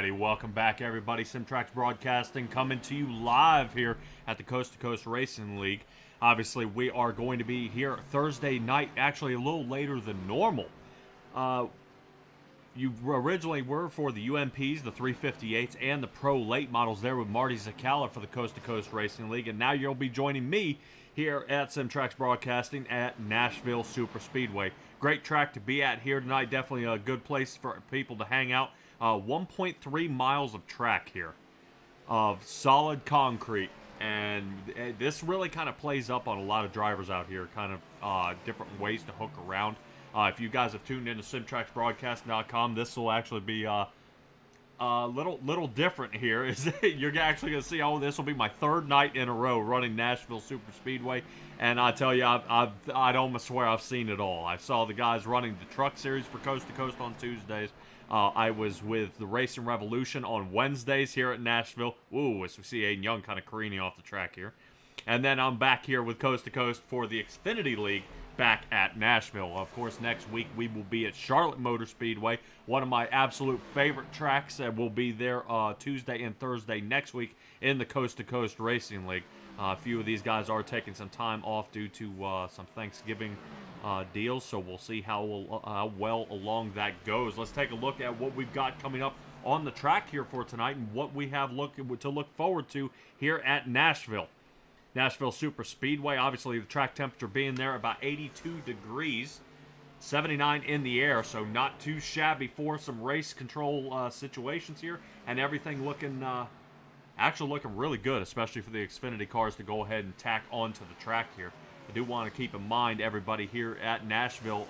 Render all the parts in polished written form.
Alrighty, welcome back everybody. Simtrax Broadcasting coming to you live here at the Coast2Coast Racing League. Obviously, we are going to be here Thursday night, actually a little later than normal. You originally were for the UMPs, the 358s, and the Pro Late models there with Marty Zakala for the Coast2Coast Racing League, and now you'll be joining me here at Simtrax Broadcasting at Nashville Super Speedway. Great track to be at here tonight. Definitely a good place for people to hang out. 1.3 miles of track here of solid concrete, and this really kind of plays up on a lot of drivers out here, kind of different ways to hook around. If you guys have tuned into SimtraxBroadcast.com, this will actually be a little different here. Is you're actually going to see, this will be my third night in a row running Nashville Super Speedway, and I tell you, I'd almost swear I've seen it all. I saw the guys running the truck series for Coast to Coast on Tuesdays. I was with the Racing Revolution on Wednesdays here at Nashville. Ooh, as we see Aiden Young kind of careening off the track here. And then I'm back here with Coast to Coast for the Xfinity League back at Nashville. Of course, next week we will be at Charlotte Motor Speedway, one of my absolute favorite tracks, that will be there Tuesday and Thursday next week in the Coast to Coast Racing League. A few of these guys are taking some time off due to some Thanksgiving deals, so we'll see how well along that goes. Let's take a look at what we've got coming up on the track here for tonight and what we have to look forward to here at Nashville. Nashville Super Speedway, obviously the track temperature being there about 82 degrees, 79 in the air, so not too shabby for some race control situations here, and everything looking really good, especially for the Xfinity cars to go ahead and tack onto the track here. I do want to keep in mind, everybody here at Nashville,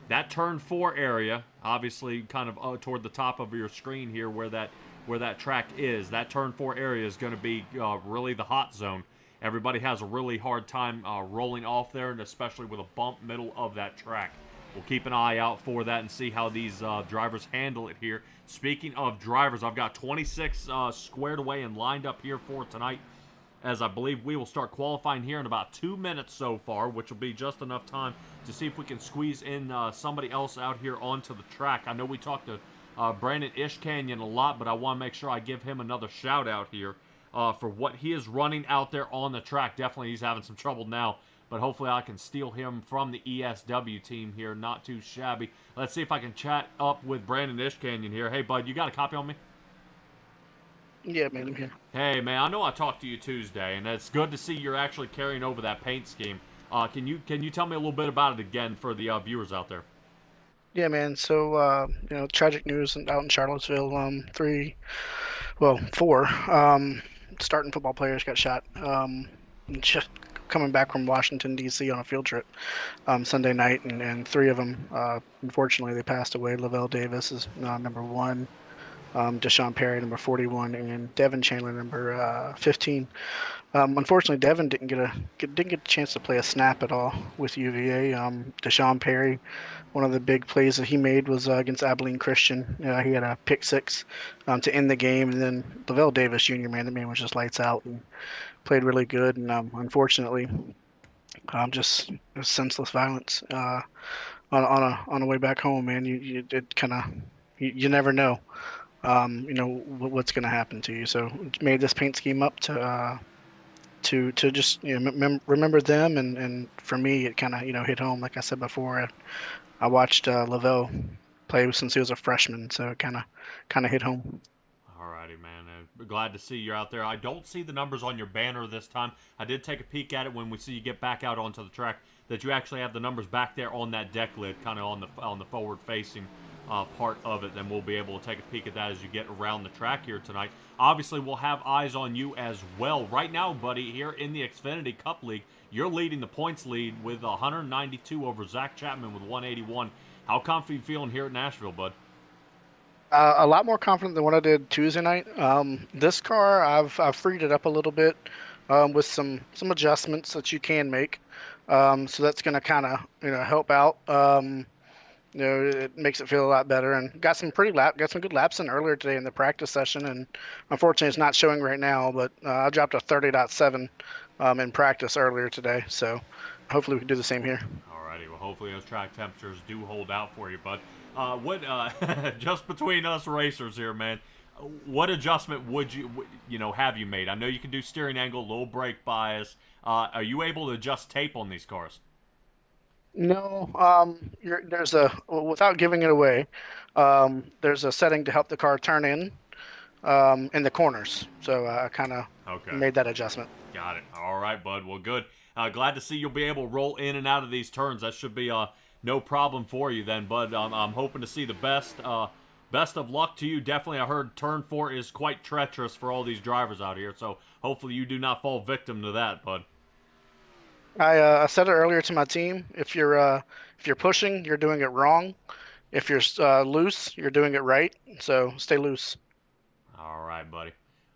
that turn 4 area, obviously kind of toward the top of your screen here where that track is, that turn 4 area is going to be really the hot zone. Everybody has a really hard time rolling off there, and especially with a bump middle of that track. We'll keep an eye out for that and see how these drivers handle it here. Speaking of drivers, I've got 26 squared away and lined up here for tonight, as I believe we will start qualifying here in about 2 minutes so far, which will be just enough time to see if we can squeeze in somebody else out here onto the track. I know we talked to Brandon Ishkanyan a lot, but I want to make sure I give him another shout out here for what he is running out there on the track. Definitely he's having some trouble now, but hopefully I can steal him from the ESW team here. Not too shabby. Let's see if I can chat up with Brandon Ishkanyan here. Hey, bud, you got a copy on me? Yeah, man, I'm here. Hey, man, I know I talked to you Tuesday, and it's good to see you're actually carrying over that paint scheme. Can you tell me a little bit about it again for the viewers out there? Yeah, man. So, tragic news out in Charlottesville. 4 starting football players got shot. Just coming back from Washington, D.C. on a field trip Sunday night, and 3 of them, unfortunately, they passed away. Lavelle Davis is number 1. Deshaun Perry, number 41, and Devin Chandler, number 15. Unfortunately, Devin didn't get a chance to play a snap at all with UVA. Deshaun Perry, one of the big plays that he made was against Abilene Christian. He had a pick 6 to end the game, and then Lavelle Davis Jr., man, the man was just lights out and played really good. And unfortunately, just senseless violence on a way back home, man. You never know. What's going to happen to you. So made this paint scheme up to just remember them, and for me it kind of hit home. Like I said before, I watched Lavelle play since he was a freshman, so it kind of hit home. Alrighty, man. Glad to see you're out there. I don't see the numbers on your banner this time. I did take a peek at it when we see you get back out onto the track, that you actually have the numbers back there on that deck lid, kind of on the forward facing part of it. Then we'll be able to take a peek at that as you get around the track here tonight. Obviously, we'll have eyes on you as well. Right now, buddy, here in the Xfinity Cup League, you're leading the points lead with 192 over Zach Chapman with 181. How confident are you feeling here at Nashville, bud? A lot more confident than what I did Tuesday night. This car, I've freed it up a little bit with some adjustments that you can make. So that's going to kind of help out. It makes it feel a lot better, and got some good laps in earlier today in the practice session, and unfortunately it's not showing right now, but I dropped a 30.7 in practice earlier today, so hopefully we can do the same here. Alrighty, well hopefully those track temperatures do hold out for you, bud. Just between us racers here, man, What adjustment would have you made? I know you can do steering angle, low brake bias. Are you able to adjust tape on these cars? No, there's a without giving it away, there's a setting to help the car turn in the corners. So I kind of Okay. made that adjustment. Got it. All right, bud. Well, good. Glad to see you'll be able to roll in and out of these turns. That should be no problem for you then, bud. I'm hoping to see the best. Best of luck to you. Definitely, I heard turn 4 is quite treacherous for all these drivers out here, so hopefully you do not fall victim to that, bud. I said it earlier to my team. If you're pushing, you're doing it wrong. If you're loose, you're doing it right. So stay loose. All right, buddy.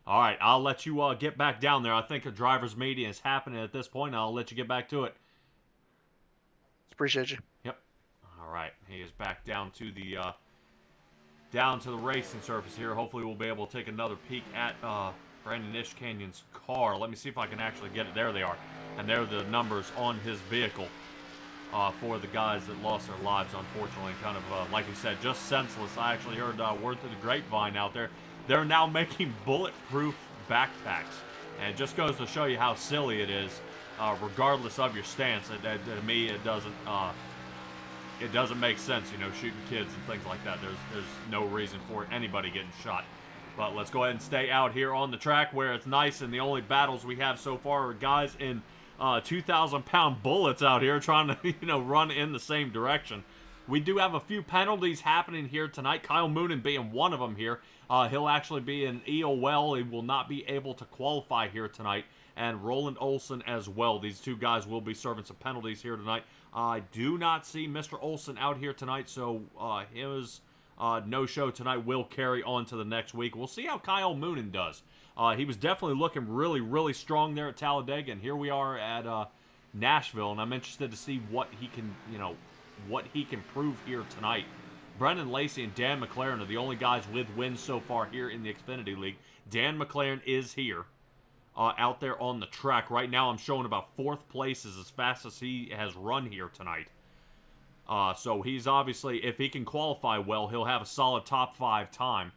All right, I'll let you get back down there. I think a driver's meeting is happening at this point. I'll let you get back to it. Appreciate you. Yep. All right, he is back down to the racing surface here. Hopefully, we'll be able to take another peek at Brandon Ishcanyon's car. Let me see if I can actually get it. There they are, and there are the numbers on his vehicle for the guys that lost their lives. Unfortunately, kind of like you said, just senseless. I actually heard word through the grapevine out there. They're now making bulletproof backpacks. And it just goes to show you how silly it is, regardless of your stance. To me, it doesn't make sense, shooting kids and things like that. There's no reason for anybody getting shot. But let's go ahead and stay out here on the track where it's nice, and the only battles we have so far are guys in 2,000-pound bullets out here trying to, run in the same direction. We do have a few penalties happening here tonight. Kyle Moonen being one of them here. He'll actually be in EOL. He will not be able to qualify here tonight. And Roland Olsen as well. These two guys will be serving some penalties here tonight. I do not see Mr. Olsen out here tonight, so his no-show tonight will carry on to the next week. We'll see how Kyle Moonen does. He was definitely looking really, really strong there at Talladega, and here we are at Nashville, and I'm interested to see what he can, what he can prove here tonight. Brendan Lacey and Dan McLaren are the only guys with wins so far here in the Xfinity League. Dan McLaren is here out there on the track. Right now I'm showing about 4th place is as fast as he has run here tonight. So he's obviously, if he can qualify well, he'll have a solid top 5 time.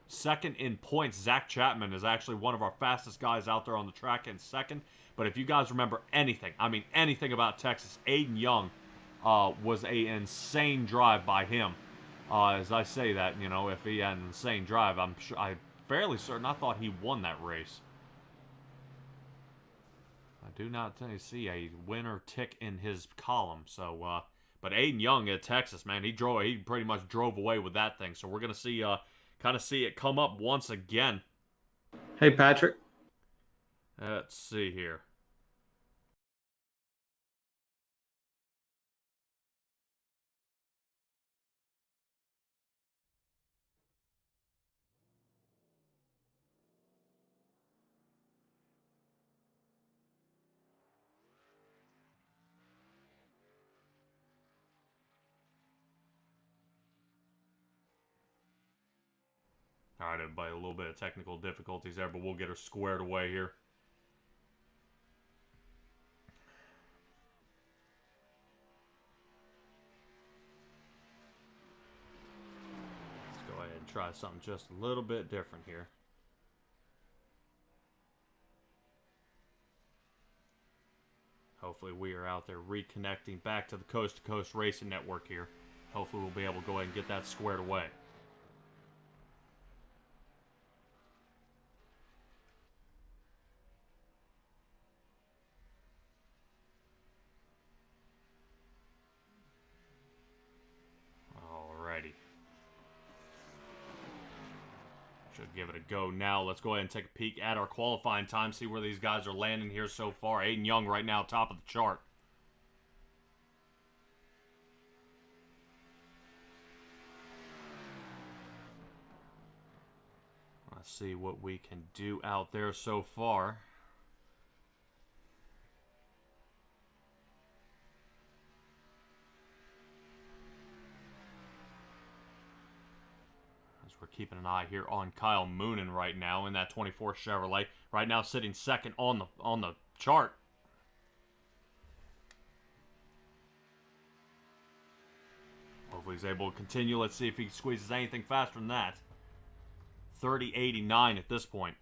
Second in points, Zach Chapman is actually one of our fastest guys out there on the track in second. But if you guys remember anything, anything about Texas, Aiden Young was an insane drive by him. As I say that, if he had an insane drive, I'm fairly certain I thought he won that race. I do not see a winner tick in his column. So, but Aiden Young at Texas, man, he pretty much drove away with that thing. So we're gonna see, kind of see it come up once again. Hey, Patrick. Let's see here. All right, everybody, a little bit of technical difficulties there, but we'll get her squared away here. Let's go ahead and try something just a little bit different here. Hopefully we are out there reconnecting back to the Coast2Coast Racing Network here. Hopefully we'll be able to go ahead and get that squared away. Should give it a go now. Let's go ahead and take a peek at our qualifying time, see where these guys are landing here so far. Aiden Young right now, top of the chart. Let's see what we can do out there so far. We're keeping an eye here on Kyle Moonen right now in that 24 Chevrolet. Right now sitting second on the chart. Hopefully he's able to continue. Let's see if he squeezes anything faster than that. 30.89 at this point.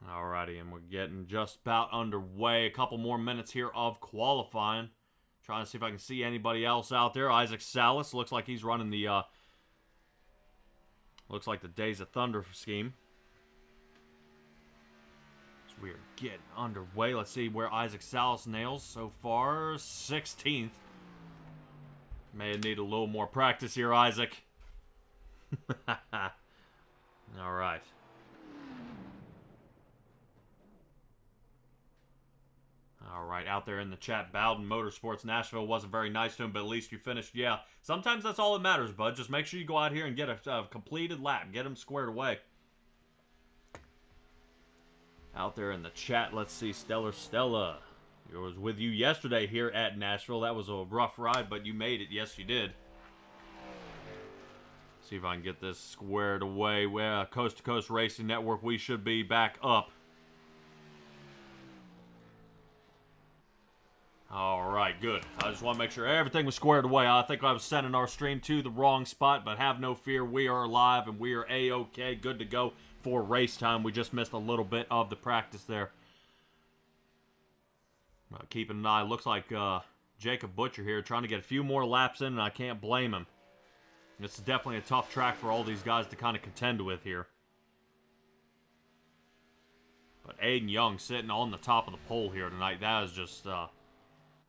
Alrighty, and we're getting just about underway. A couple more minutes here of qualifying. Trying to see if I can see anybody else out there. Isaac Salas looks like he's running the looks like the Days of Thunder scheme. So we're getting underway. Let's see where Isaac Salas nails so far. 16th. May need a little more practice here, Isaac. Alright. Alright, out there in the chat, Bowden Motorsports Nashville wasn't very nice to him, but at least you finished. Yeah, sometimes that's all that matters, bud. Just make sure you go out here and get a completed lap. Get him squared away. Out there in the chat, let's see, Stellar Stella. I was with you yesterday here at Nashville. That was a rough ride, but you made it. Yes, you did. See if I can get this squared away. Well, Coast2Coast Racing Network, we should be back up. Alright, good. I just want to make sure everything was squared away. I think I was sending our stream to the wrong spot, but have no fear. We are live and we are A-OK, good to go for race time. We just missed a little bit of the practice there. Keeping an eye. Looks like Jacob Butcher here trying to get a few more laps in, and I can't blame him. This is definitely a tough track for all these guys to kind of contend with here. But Aiden Young sitting on the top of the pole here tonight. That is just...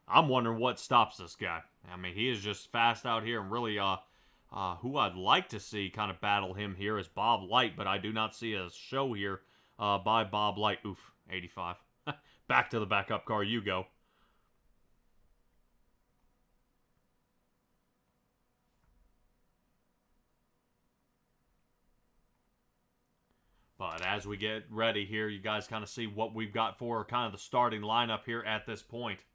I'm wondering what stops this guy. I mean, he is just fast out here, and really, who I'd like to see kind of battle him here is Bob Light, but I do not see a show here by Bob Light. Oof, 85. Back to the backup car you go. But as we get ready here, you guys kind of see what we've got for kind of the starting lineup here at this point.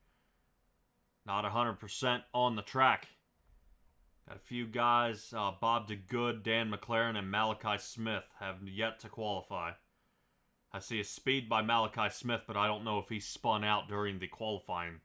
Not 100% on the track. Got a few guys, Bob DeGood, Dan McLaren, and Malachi Smith have yet to qualify. I see a speed by Malachi Smith, but I don't know if he spun out during the qualifying.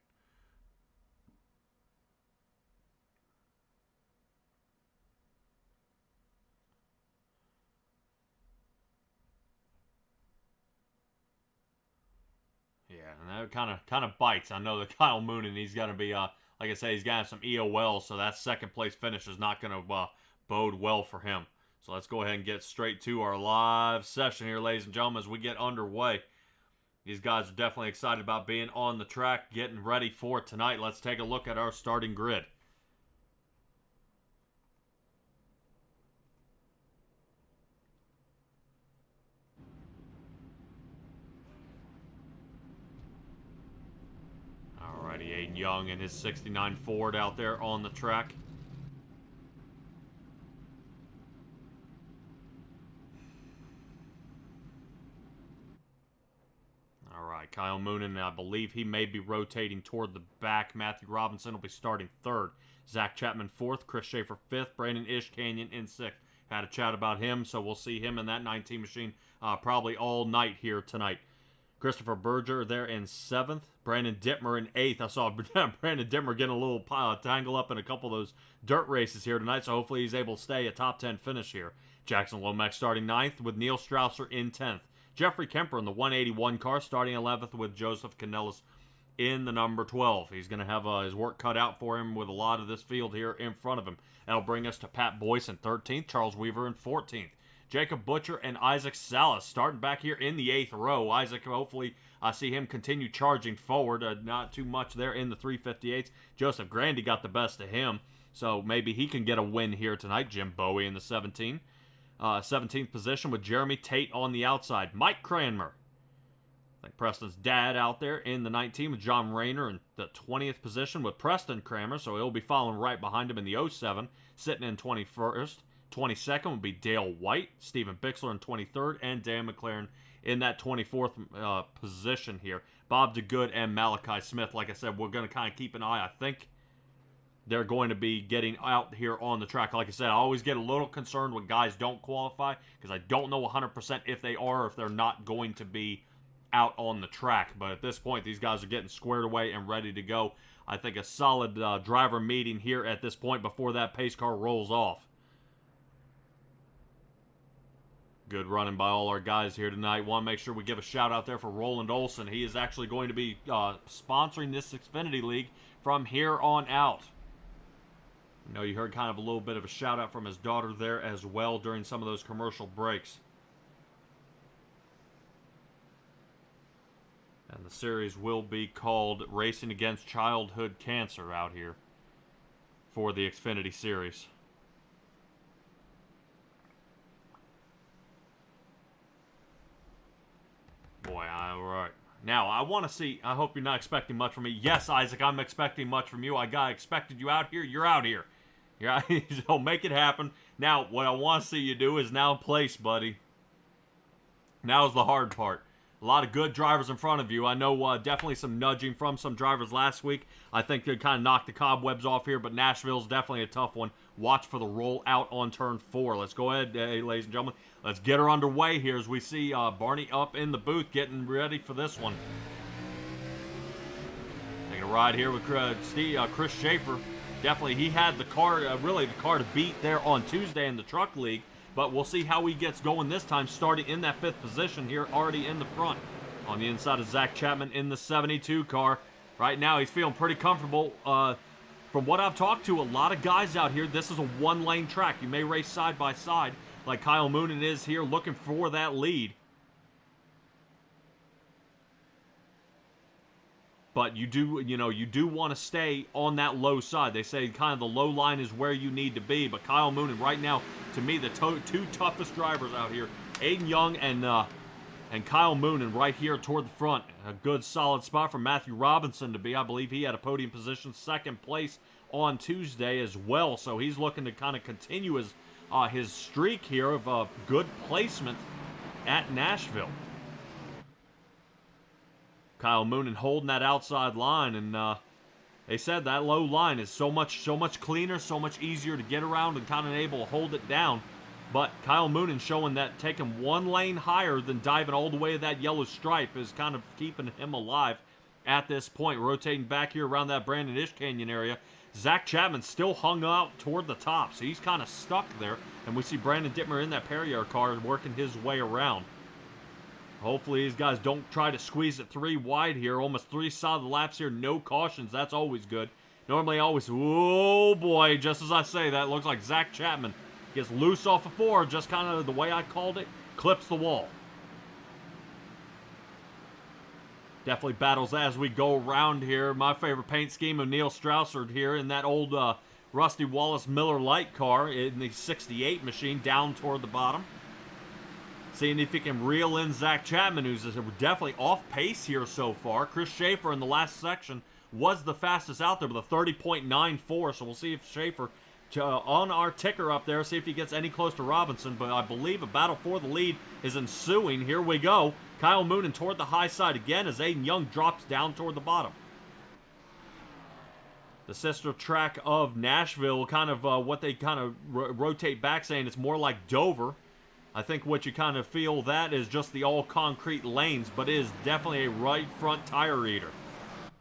Yeah, and that kind of bites. I know that Kyle Moonen, he's going to be, like I say, he's got some EOL, so that second place finish is not going to bode well for him. So let's go ahead and get straight to our live session here, ladies and gentlemen, as we get underway. These guys are definitely excited about being on the track, getting ready for tonight. Let's take a look at our starting grid. Alrighty, Aiden Young and his 69 Ford out there on the track. Alright, Kyle Moonen, I believe he may be rotating toward the back. Matthew Robinson will be starting third. Zach Chapman fourth. Chris Schaefer fifth. Brandon Ishkanyon in sixth. Had a chat about him, so we'll see him in that 19 machine probably all night here tonight. Christopher Berger there in seventh. Brandon Dittmer in eighth. I saw Brandon Dittmer getting a little tangle up in a couple of those dirt races here tonight, so hopefully he's able to stay a top 10 finish here. Jackson Lomax starting ninth with Neil Strausser in 10th. Jeffrey Kemper in the 181 car starting 11th with Joseph Canellis in the number 12. He's going to have his work cut out for him with a lot of this field here in front of him. That'll bring us to Pat Boyce in 13th, Charles Weaver in 14th. Jacob Butcher and Isaac Salas starting back here in the 8th row. Isaac, hopefully, I see him continue charging forward. Not too much there in the 358s. Joseph Grandy got the best of him, so maybe he can get a win here tonight. Jim Bowie in the 17th position with Jeremy Tate on the outside. Mike Cranmer, I think Preston's dad, out there in the 19 with John Rayner in the 20th position with Preston Cranmer, so he'll be following right behind him in the 07, sitting in 21st. 22nd would be Dale White, Stephen Bixler in 23rd, and Dan McLaren in that 24th position here. Bob DeGood and Malachi Smith, like I said, we're going to kind of keep an eye. I think they're going to be getting out here on the track. Like I said, I always get a little concerned when guys don't qualify because I don't know 100% if they are or if they're not going to be out on the track. But at this point, these guys are getting squared away and ready to go. I think a solid driver meeting here at this point before that pace car rolls off. Good running by all our guys here tonight. Want to make sure we give a shout out there for Roland Olsen. He is actually going to be sponsoring this Xfinity League from here on out. You know, you heard kind of a little bit of a shout out from his daughter there as well during some of those commercial breaks. And the series will be called Racing Against Childhood Cancer out here for the Xfinity Series. Boy, all right. Now, I want to see, I hope you're not expecting much from me. Yes, Isaac, I'm expecting much from you. I expected you out here. You're out here. You're out here. So make it happen. Now, what I want to see you do is now place, buddy. Now's the hard part. A lot of good drivers in front of you. I know definitely some nudging from some drivers last week. I think they kind of knocked the cobwebs off here, but Nashville's definitely a tough one. Watch for the roll out on turn 4. Let's go ahead, ladies and gentlemen. Let's get her underway here as we see Barney up in the booth getting ready for this one. Taking a ride here with Chris Schaefer. Definitely, he had the car, really the car to beat there on Tuesday in the Truck League. But we'll see how he gets going this time, starting in that 5th position here, already in the front. On the inside of Zach Chapman in the 72 car. Right now, he's feeling pretty comfortable. From what I've talked to, a lot of guys out here, this is a one-lane track. You may race side by side, like Kyle Moonen is here, looking for that lead. But you do want to stay on that low side. They say kind of the low line is where you need to be. But Kyle Moonen right now, to me, the two toughest drivers out here, Aiden Young and Kyle Moonen right here toward the front. A good solid spot for Matthew Robinson to be. I believe he had a podium position, 2nd place on Tuesday as well. So he's looking to kind of continue his streak here of good placement at Nashville. Kyle Moonen holding that outside line, and they said that low line is so much cleaner, so much easier to get around and kind of able to hold it down. But Kyle Moonen showing that taking one lane higher than diving all the way to that yellow stripe is kind of keeping him alive at this point. Rotating back here around that Brandon Ish Canyon area. Zach Chapman still hung out toward the top, so he's kind of stuck there. And we see Brandon Dittmer in that Perrier car working his way around. Hopefully these guys don't try to squeeze it 3 wide here. Almost 3 solid laps here. No cautions. That's always good. Normally always, oh boy, just as I say that, looks like Zach Chapman gets loose off of 4, just kind of the way I called it, clips the wall. Definitely battles as we go around here. My favorite paint scheme of Neil Straussard here in that old Rusty Wallace Miller Lite car in the 68 machine down toward the bottom. Seeing if he can reel in Zach Chapman, who's definitely off pace here so far. Chris Schaefer in the last section was the fastest out there with a 30.94, so we'll see if Schaefer, on our ticker up there, see if he gets any close to Robinson, but I believe a battle for the lead is ensuing. Here we go. Kyle Moonen toward the high side again as Aiden Young drops down toward the bottom. The sister track of Nashville, kind of what they kind of rotate back, saying it's more like Dover. I think what you kind of feel that is just the all-concrete lanes, but it is definitely a right front tire eater.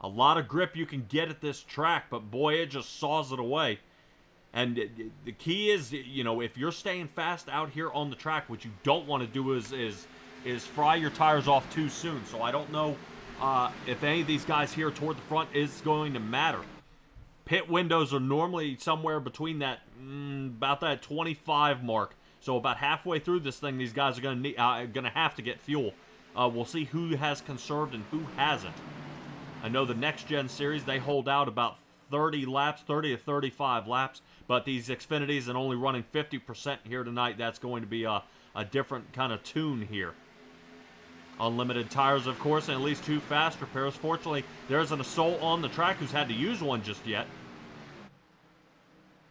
A lot of grip you can get at this track, but boy, it just saws it away. And the key is, you know, if you're staying fast out here on the track, what you don't want to do is fry your tires off too soon. So I don't know if any of these guys here toward the front is going to matter. Pit windows are normally somewhere between that, about that 25 mark. So about halfway through this thing, these guys are going to have to get fuel. We'll see who has conserved and who hasn't. I know the Next Gen Series, they hold out about 30 laps, 30 to 35 laps. But these Xfinities and only running 50% here tonight, that's going to be a different kind of tune here. Unlimited tires, of course, and at least 2 faster pairs. Fortunately, there isn't a soul on the track who's had to use one just yet.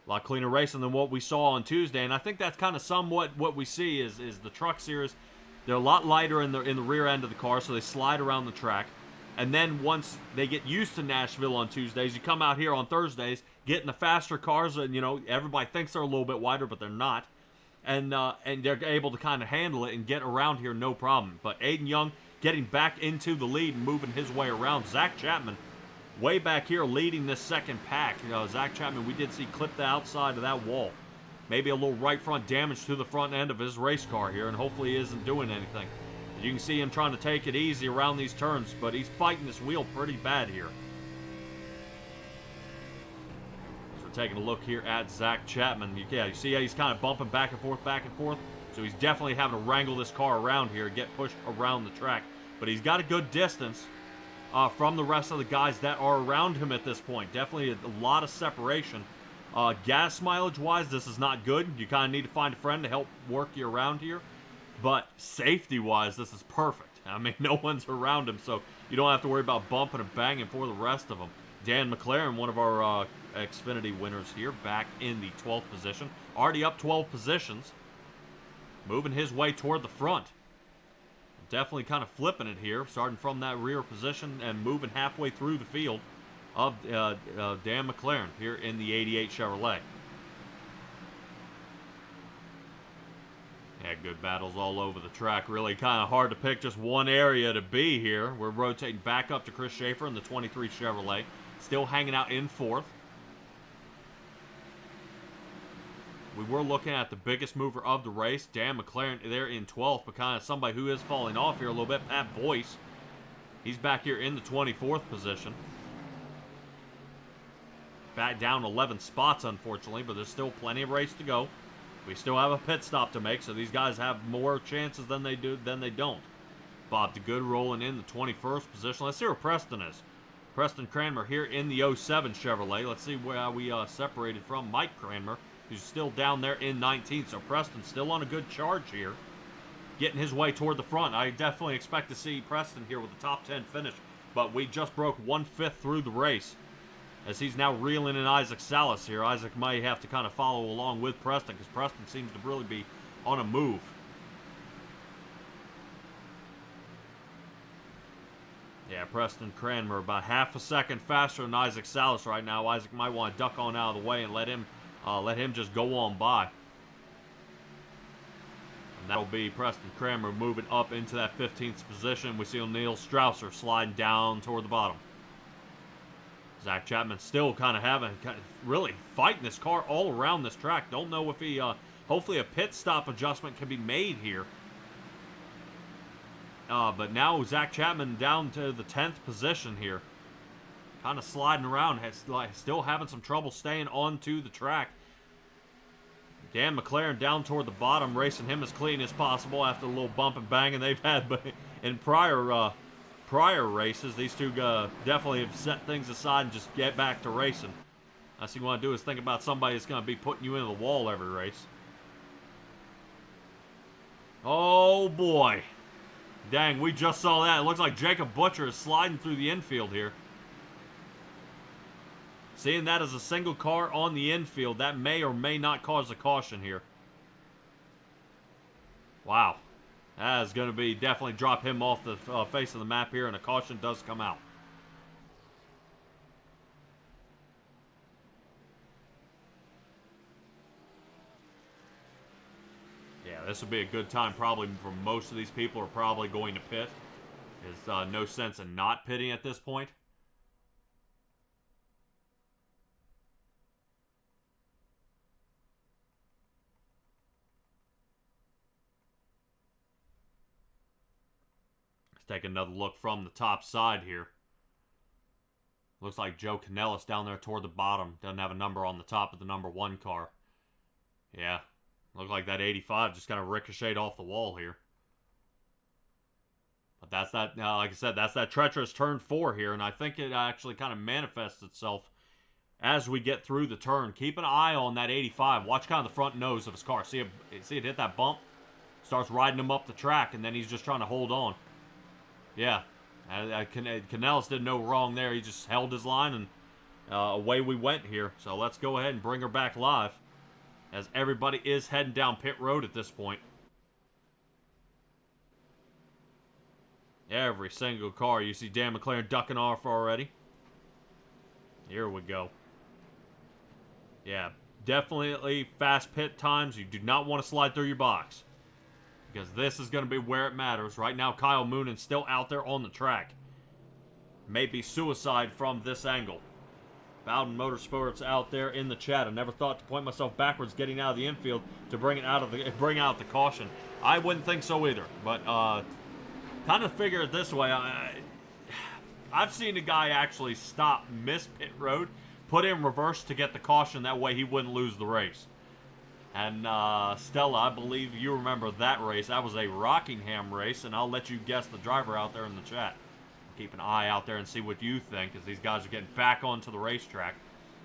A lot cleaner racing than what we saw on Tuesday, and I think that's kind of somewhat what we see is the Truck Series. They're a lot lighter in the rear end of the car, so they slide around the track. And then once they get used to Nashville on Tuesdays, you come out here on Thursdays, get in the faster cars, and, you know, everybody thinks they're a little bit wider, but they're not. And they're able to kind of handle it and get around here no problem. But Aiden Young getting back into the lead and moving his way around. Zach Chapman way back here leading this second pack. You know, Zach Chapman, we did see clip the outside of that wall. Maybe a little right front damage to the front end of his race car here, and hopefully he isn't doing anything. You can see him trying to take it easy around these turns, but he's fighting this wheel pretty bad here. So we're taking a look here at Zach Chapman. You see how he's kind of bumping back and forth, back and forth? So he's definitely having to wrangle this car around here, get pushed around the track. But he's got a good distance from the rest of the guys that are around him at this point. Definitely a lot of separation. Gas mileage-wise, this is not good. You kind of need to find a friend to help work you around here. But safety-wise, this is perfect. I mean, no one's around him, so you don't have to worry about bumping and banging for the rest of them. Dan McLaren, one of our Xfinity winners here, back in the 12th position. Already up 12 positions. Moving his way toward the front. Definitely kind of flipping it here, starting from that rear position and moving halfway through the field of Dan McLaren here in the 88 Chevrolet. Yeah, good battles all over the track. Really kind of hard to pick just one area to be here. We're rotating back up to Chris Schaefer in the 23 Chevrolet. Still hanging out in 4th. We were looking at the biggest mover of the race, Dan McLaren, there in 12th, but kind of somebody who is falling off here a little bit, Pat Boyce. He's back here in the 24th position. Back down 11 spots, unfortunately, but there's still plenty of race to go. We still have a pit stop to make, so these guys have more chances than they don't. Bob DeGood rolling in the 21st position. Let's see where Preston is. Preston Cranmer here in the 07 Chevrolet. Let's see where we separated from Mike Cranmer, who's still down there in 19th. So Preston still on a good charge here, getting his way toward the front. I definitely expect to see Preston here with a top 10 finish, but we just broke 1/5 through the race, as he's now reeling in Isaac Salas here. Isaac may have to kind of follow along with Preston, because Preston seems to really be on a move. Yeah, Preston Cranmer about half a second faster than Isaac Salas right now. Isaac might want to duck on out of the way and let him just go on by. And that'll be Preston Cranmer moving up into that 15th position. We see Neil Strausser sliding down toward the bottom. Zach Chapman still kind of really fighting this car all around this track. Don't know if he, hopefully a pit stop adjustment can be made here. But now Zach Chapman down to the 10th position here. Kind of sliding around, still having some trouble staying onto the track. Dan McLaren down toward the bottom, racing him as clean as possible after the little bump and banging they've had in prior races. These two definitely have set things aside and just get back to racing. Last thing you want to do is think about somebody that's going to be putting you into the wall every race. Oh boy. Dang, we just saw that. It looks like Jacob Butcher is sliding through the infield here. Seeing that as a single car on the infield, that may or may not cause a caution here. Wow. That is going to be definitely drop him off the face of the map here, and a caution does come out. Yeah, this would be a good time probably for most of these people are probably going to pit. There's no sense in not pitting at this point. Take another look from the top side here. Looks like Joe Canellis down there toward the bottom. Doesn't have a number on the top of the number 1 car. Yeah. Looks like that 85 just kind of ricocheted off the wall here. But that's that, like I said, that's that treacherous turn 4 here. And I think it actually kind of manifests itself as we get through the turn. Keep an eye on that 85. Watch kind of the front nose of his car. See it hit that bump? Starts riding him up the track, and then he's just trying to hold on. Yeah, Canellis did no wrong there. He just held his line, and away we went here. So let's go ahead and bring her back live, as everybody is heading down pit road at this point. Every single car. You see Dan McLaren ducking off already. Here we go. Yeah, definitely fast pit times. You do not want to slide through your box, because this is going to be where it matters. Right now, Kyle Moonan's still out there on the track. Maybe suicide from this angle. Bowden Motorsports out there in the chat. I never thought to point myself backwards getting out of the infield to bring out the caution. I wouldn't think so either, but kind of figure it this way. I've seen a guy actually stop, miss pit road, put in reverse to get the caution. That way he wouldn't lose the race. And Stella, I believe you remember that race. That was a Rockingham race, and I'll let you guess the driver out there in the chat. Keep an eye out there and see what you think, as these guys are getting back onto the racetrack.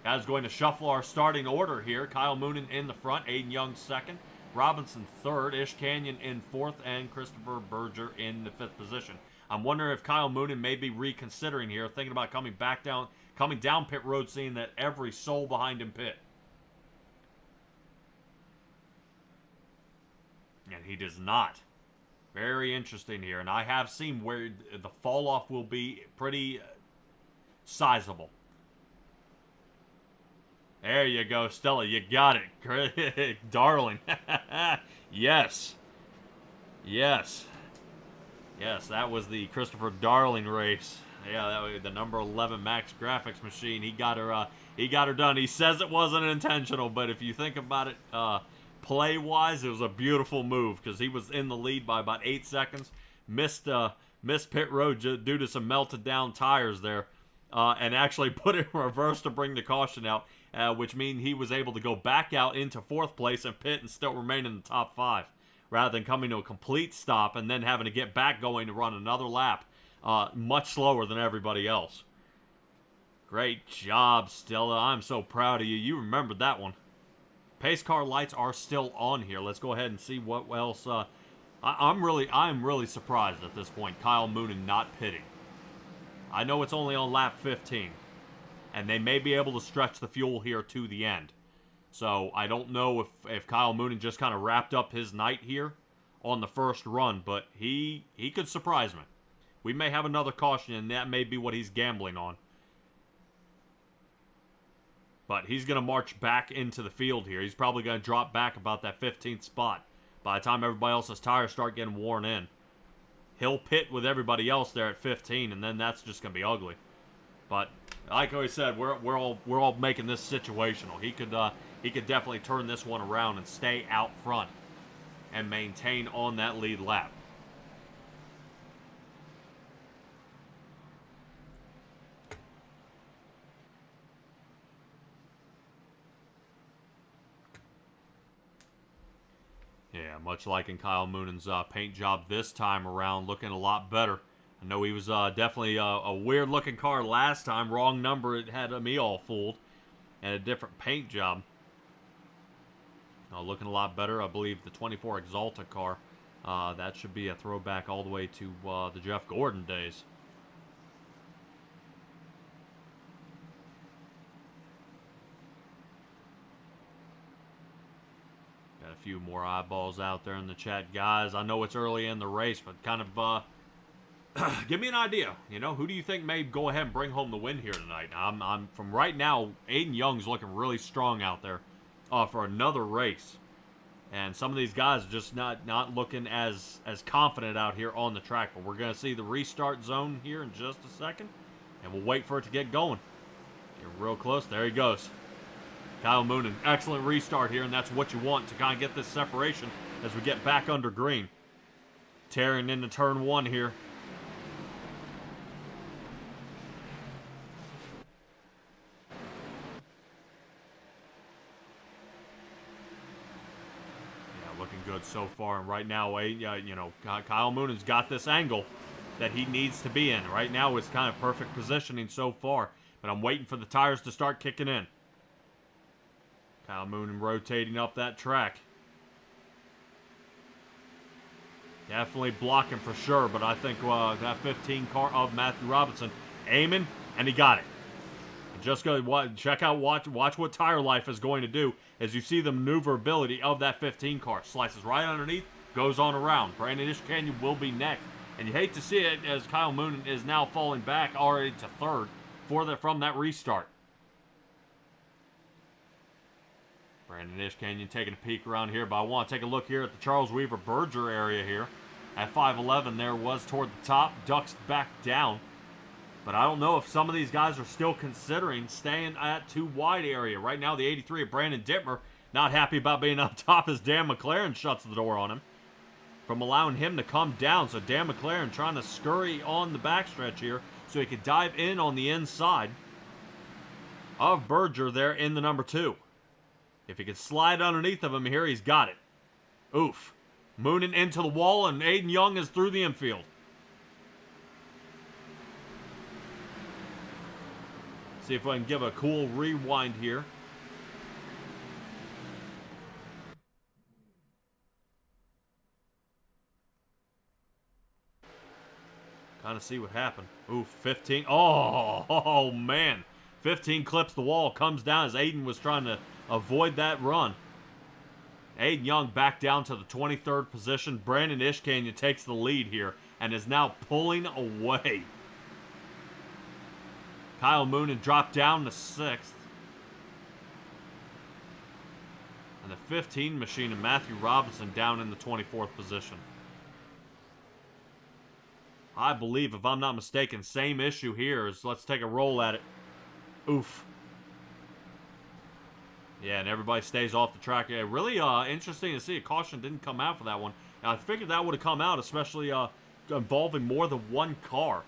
Guys, going to shuffle our starting order here. Kyle Moonan in the front, Aiden Young second, Robinson third, Ish Canyon in fourth, and Christopher Berger in the fifth position. I'm wondering if Kyle Moonan may be reconsidering here, thinking about coming down pit road, seeing that every soul behind him pit. And he does not. Very interesting here, and I have seen where the fall off will be pretty sizable. There you go, Stella. You got it. Darling. Yes. Yes. Yes, that was the Christopher Darling race. Yeah, that was the number 11 Max Graphics machine. He got her done. He says it wasn't intentional, but if you think about it, play-wise, it was a beautiful move, because he was in the lead by about 8 seconds. Missed pit road due to some melted down tires there, and actually put it in reverse to bring the caution out, which means he was able to go back out into fourth place and pit and still remain in the top 5, rather than coming to a complete stop and then having to get back going to run another lap, much slower than everybody else. Great job, Stella. I'm so proud of you. You remembered that one. Pace car lights are still on here. Let's go ahead and see what else. I'm really surprised at this point. Kyle Moonan not pitting. I know it's only on lap 15, and they may be able to stretch the fuel here to the end. So I don't know if Kyle Moonan just kind of wrapped up his night here on the first run, but he could surprise me. We may have another caution, and that may be what he's gambling on. But he's going to march back into the field here. He's probably going to drop back about that 15th spot by the time everybody else's tires start getting worn in. He'll pit with everybody else there at 15, and then that's just going to be ugly. But like I said, we're all making this situational. He could definitely turn this one around and stay out front and maintain on that lead lap. Yeah, much like in Kyle Moonan's paint job this time around, looking a lot better. I know he was definitely a weird-looking car last time. Wrong number, it had me all fooled. And a different paint job. Looking a lot better. I believe the 24 Exalta car. That should be a throwback all the way to the Jeff Gordon days. Got a few more eyeballs out there in the chat, guys. I know it's early in the race, but kind of give me an idea. You know, who do you think may go ahead and bring home the win here tonight? I'm from right now. Aiden Young's looking really strong out there for another race, and some of these guys are just not looking as confident out here on the track. But we're gonna see the restart zone here in just a second, and we'll wait for it to get going. You're real close. There he goes. Kyle Moonan, excellent restart here, and that's what you want to kind of get this separation as we get back under green. Tearing into turn 1 here. Yeah, looking good so far. And right now, you know, Kyle Moonan's got this angle that he needs to be in. Right now, it's kind of perfect positioning so far, but I'm waiting for the tires to start kicking in. Kyle Moonan rotating up that track. Definitely blocking for sure, but I think that 15 car of Matthew Robinson aiming, and he got it. Just go watch what Tire Life is going to do as you see the maneuverability of that 15 car. Slices right underneath, goes on around. Brandon Ishkanyon will be next And you hate to see it as Kyle Moonen is now falling back already to third from that restart. Brandon Ishkanyon taking a peek around here, but I want to take a look here at the Charles Weaver Berger area here. At 5'11", there was toward the top, ducks back down. But I don't know if some of these guys are still considering staying at too wide area. Right now, the 83 of Brandon Dittmer, not happy about being up top as Dan McLaren shuts the door on him from allowing him to come down. So Dan McLaren trying to scurry on the backstretch here so he could dive in on the inside of Berger there in the number 2. If he could slide underneath of him here, he's got it. Oof. Moonen into the wall, and Aiden Young is through the infield. See if I can give a cool rewind here. Kind of see what happened. Ooh, 15. Oh, man. 15 clips the wall, comes down as Aiden was trying to avoid that run. Aiden Young back down to the 23rd position. Brandon Ishkanyon takes the lead here and is now pulling away. Kyle Moonen dropped down to 6th. And the 15 machine of Matthew Robinson down in the 24th position. I believe, if I'm not mistaken, same issue here as let's take a roll at it. Oof. Yeah, and everybody stays off the track. Yeah, really interesting to see a caution didn't come out for that one. And I figured that would have come out, especially involving more than one car.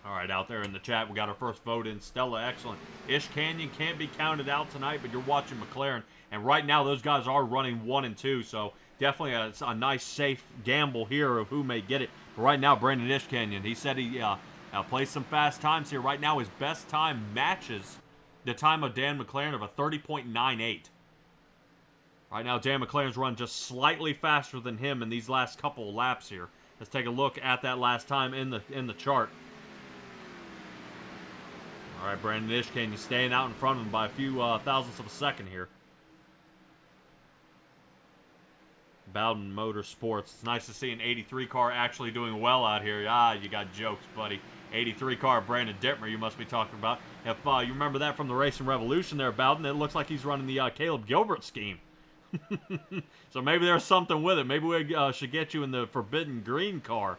All right, out there in the chat, we got our first vote in. Stella, excellent. Ishkanyon can't be counted out tonight, but you're watching McLaren. And right now, those guys are running 1 and 2, so definitely a nice, safe gamble here of who may get it. But right now, Brandon Ishkanyon, he said he plays some fast times here. Right now, his best time matches the time of Dan McLaren of a 30.98. Right now, Dan McLaren's run just slightly faster than him in these last couple of laps here. Let's take a look at that last time in the chart. All right, Brandon Ishkanyon staying out in front of him by a few thousandths of a second here. Bowden Motorsports. It's nice to see an 83 car actually doing well out here. Ah, you got jokes, buddy. 83 car Brandon Dittmer you must be talking about. If you remember that from the Racing Revolution there, Bowden, it looks like he's running the Caleb Gilbert scheme. So maybe there's something with it. Maybe we should get you in the Forbidden Green car.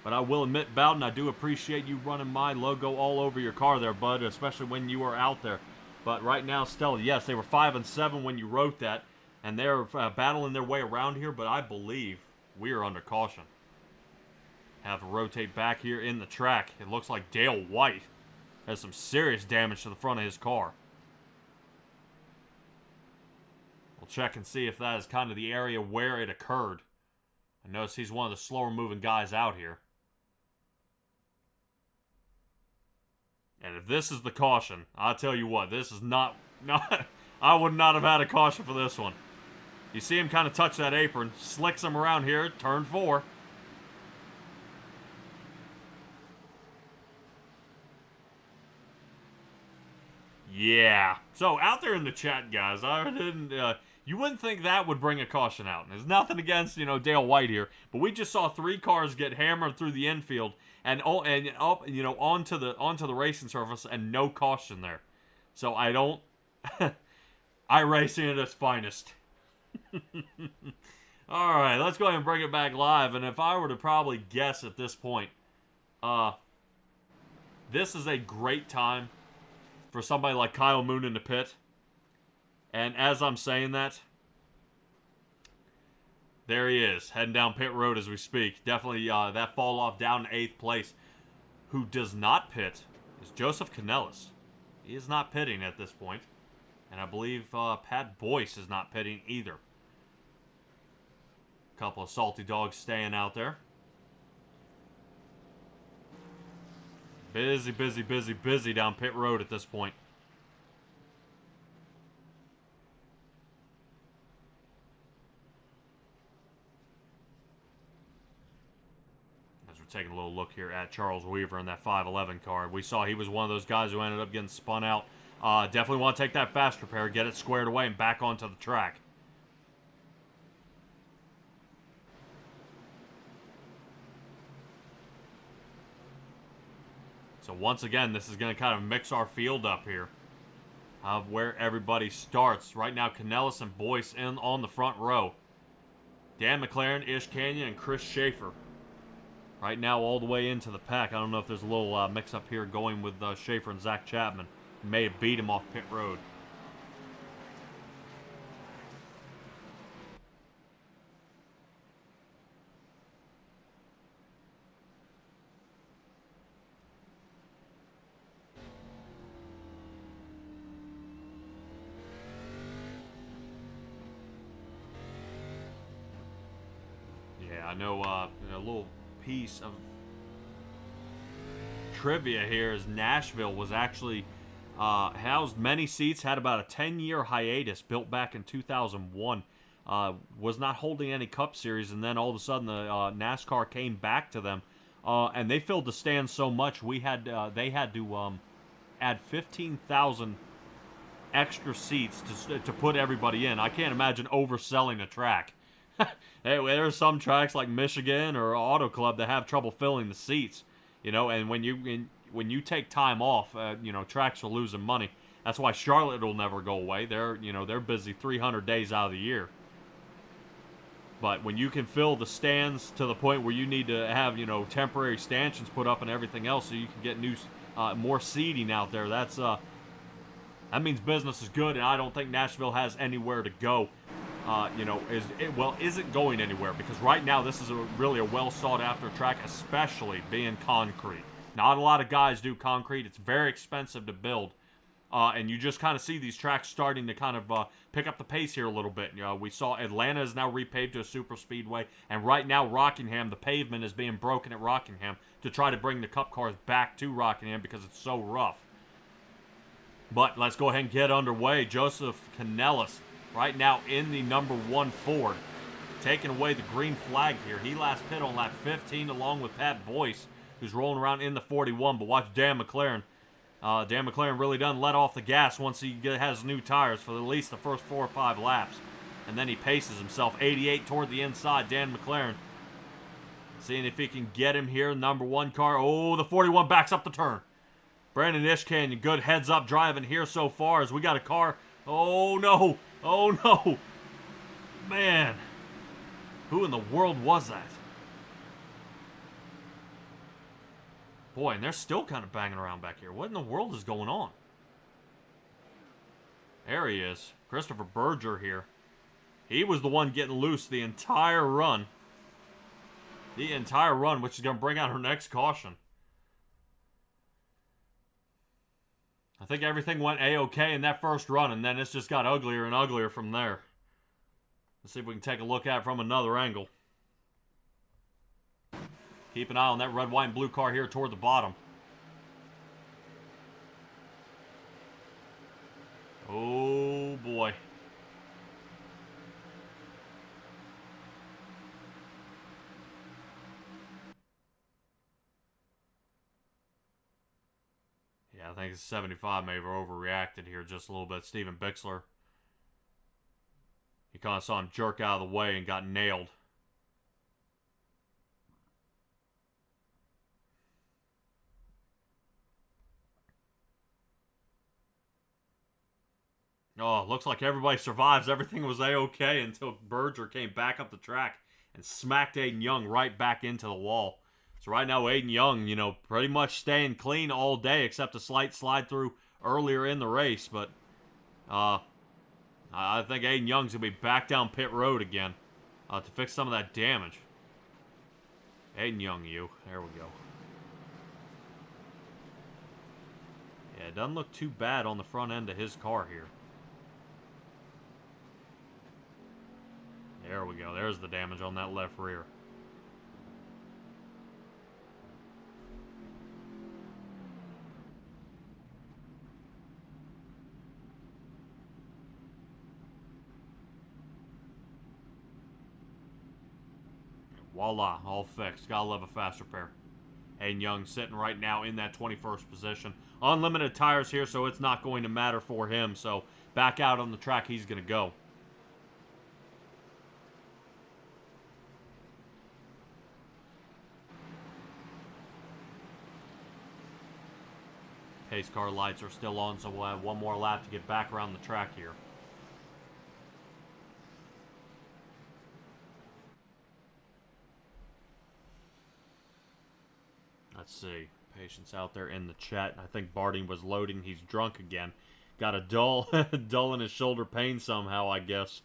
But I will admit, Bowden, I do appreciate you running my logo all over your car there, bud, especially when you were out there. But right now, Stella, yes, they were 5 and 7 when you wrote that, and they're battling their way around here, but I believe we are under caution. Have to rotate back here in the track. It looks like Dale White has some serious damage to the front of his car. We'll check and see if that is kind of the area where it occurred. I notice he's one of the slower moving guys out here. And if this is the caution, I'll tell you what, this is not I would not have had a caution for this one. You see him kind of touch that apron, slicks him around here, turn 4. Yeah. So out there in the chat, guys, I didn't. You wouldn't think that would bring a caution out. There's nothing against Dale White here, but we just saw 3 cars get hammered through the infield and up onto the racing surface and no caution there. So I don't. iRacing at its finest. All right, let's go ahead and bring it back live. And if I were to probably guess at this point, this is a great time for somebody like Kyle Moonen to pit. And as I'm saying that, there he is, heading down pit road as we speak. Definitely that fall off down to 8th place. Who does not pit is Joseph Canellis. He is not pitting at this point. And I believe Pat Boyce is not pitting either. A couple of salty dogs staying out there. Busy, busy, busy, busy down pit road at this point. As we're taking a little look here at Charles Weaver in that 511 car. We saw he was one of those guys who ended up getting spun out. Definitely want to take that fast repair, get it squared away, and back onto the track. So once again, this is going to kind of mix our field up here of where everybody starts. Right now, Canellis and Boyce in on the front row. Dan McLaren, Ish Canyon, and Chris Schaefer. Right now, all the way into the pack. I don't know if there's a little mix-up here going with Schaefer and Zach Chapman. May have beat him off pit road. Yeah, I know a little piece of trivia here is Nashville was actually housed many seats, had about a 10-year hiatus built back in 2001. Was not holding any Cup Series, and then all of a sudden the NASCAR came back to them, and they filled the stands so much they had to add 15,000 extra seats to put everybody in. I can't imagine overselling a track. Hey, there's some tracks like Michigan or Auto Club that have trouble filling the seats, and when you take time off, tracks are losing money. That's why Charlotte will never go away. They're busy 300 days out of the year. But when you can fill the stands to the point where you need to have, temporary stanchions put up and everything else so you can get more seating out there, that means business is good, and I don't think Nashville has anywhere to go. Isn't going anywhere, because right now this is really a well sought after track, especially being concrete. Not a lot of guys do concrete. It's very expensive to build. And you just kind of see these tracks starting to kind of pick up the pace here a little bit. We saw Atlanta is now repaved to a super speedway, and right now Rockingham, the pavement is being broken at Rockingham to try to bring the Cup cars back to Rockingham because it's so rough. But let's go ahead and get underway. Joseph Canellis right now in the number 1 Ford, taking away the green flag here. He last pit on lap 15 along with Pat Boyce, who's rolling around in the 41. But watch Dan McLaren. Dan McLaren really doesn't let off the gas once he has new tires for at least the first 4 or 5 laps. And then he paces himself. 88 toward the inside, Dan McLaren. Seeing if he can get him here. Number 1 car. Oh, the 41 backs up the turn. Brandon Ishcanyon, good heads-up driving here so far as we got a car. Oh, no. Oh, no. Man. Who in the world was that? Boy, and they're still kind of banging around back here. What in the world is going on? There he is. Christopher Berger here. He was the one getting loose the entire run. The entire run, which is going to bring out her next caution. I think everything went A-okay in that first run, and then it's just got uglier and uglier from there. Let's see if we can take a look at it from another angle. Keep an eye on that red, white, and blue car here toward the bottom. Oh, boy. Yeah, I think it's 75 may have overreacted here just a little bit. Steven Bixler. You kind of saw him jerk out of the way and got nailed. Oh, looks like everybody survives. Everything was A-okay until Berger came back up the track and smacked Aiden Young right back into the wall. So right now, Aiden Young, pretty much staying clean all day except a slight slide through earlier in the race. But I think Aiden Young's going to be back down pit road again to fix some of that damage. Aiden Young, there we go. Yeah, it doesn't look too bad on the front end of his car here. There we go. There's the damage on that left rear. Voila, all fixed. Gotta love a fast repair. Aiden Young sitting right now in that 21st position. Unlimited tires here, so it's not going to matter for him. So back out on the track, he's going to go. Pace car lights are still on, so we'll have one more lap to get back around the track here. Let's see. Patience out there in the chat. I think Barding was loading. He's drunk again. Got a dull in his shoulder pain somehow, I guess.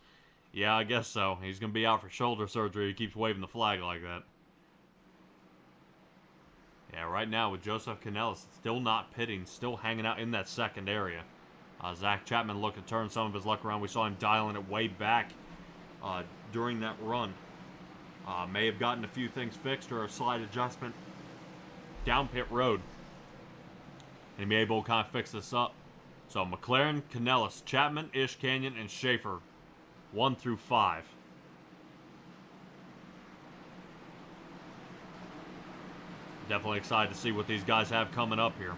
Yeah, I guess so. He's going to be out for shoulder surgery. He keeps waving the flag like that. Yeah, right now with Joseph Canellis still not pitting, still hanging out in that second area. Zach Chapman looking to turn some of his luck around. We saw him dialing it way back during that run. May have gotten a few things fixed or a slight adjustment down pit road. And be able to kind of fix this up. So McLaren, Canellis, Chapman, Ish Canyon, and Schaefer. 1 through 5. Definitely excited to see what these guys have coming up here.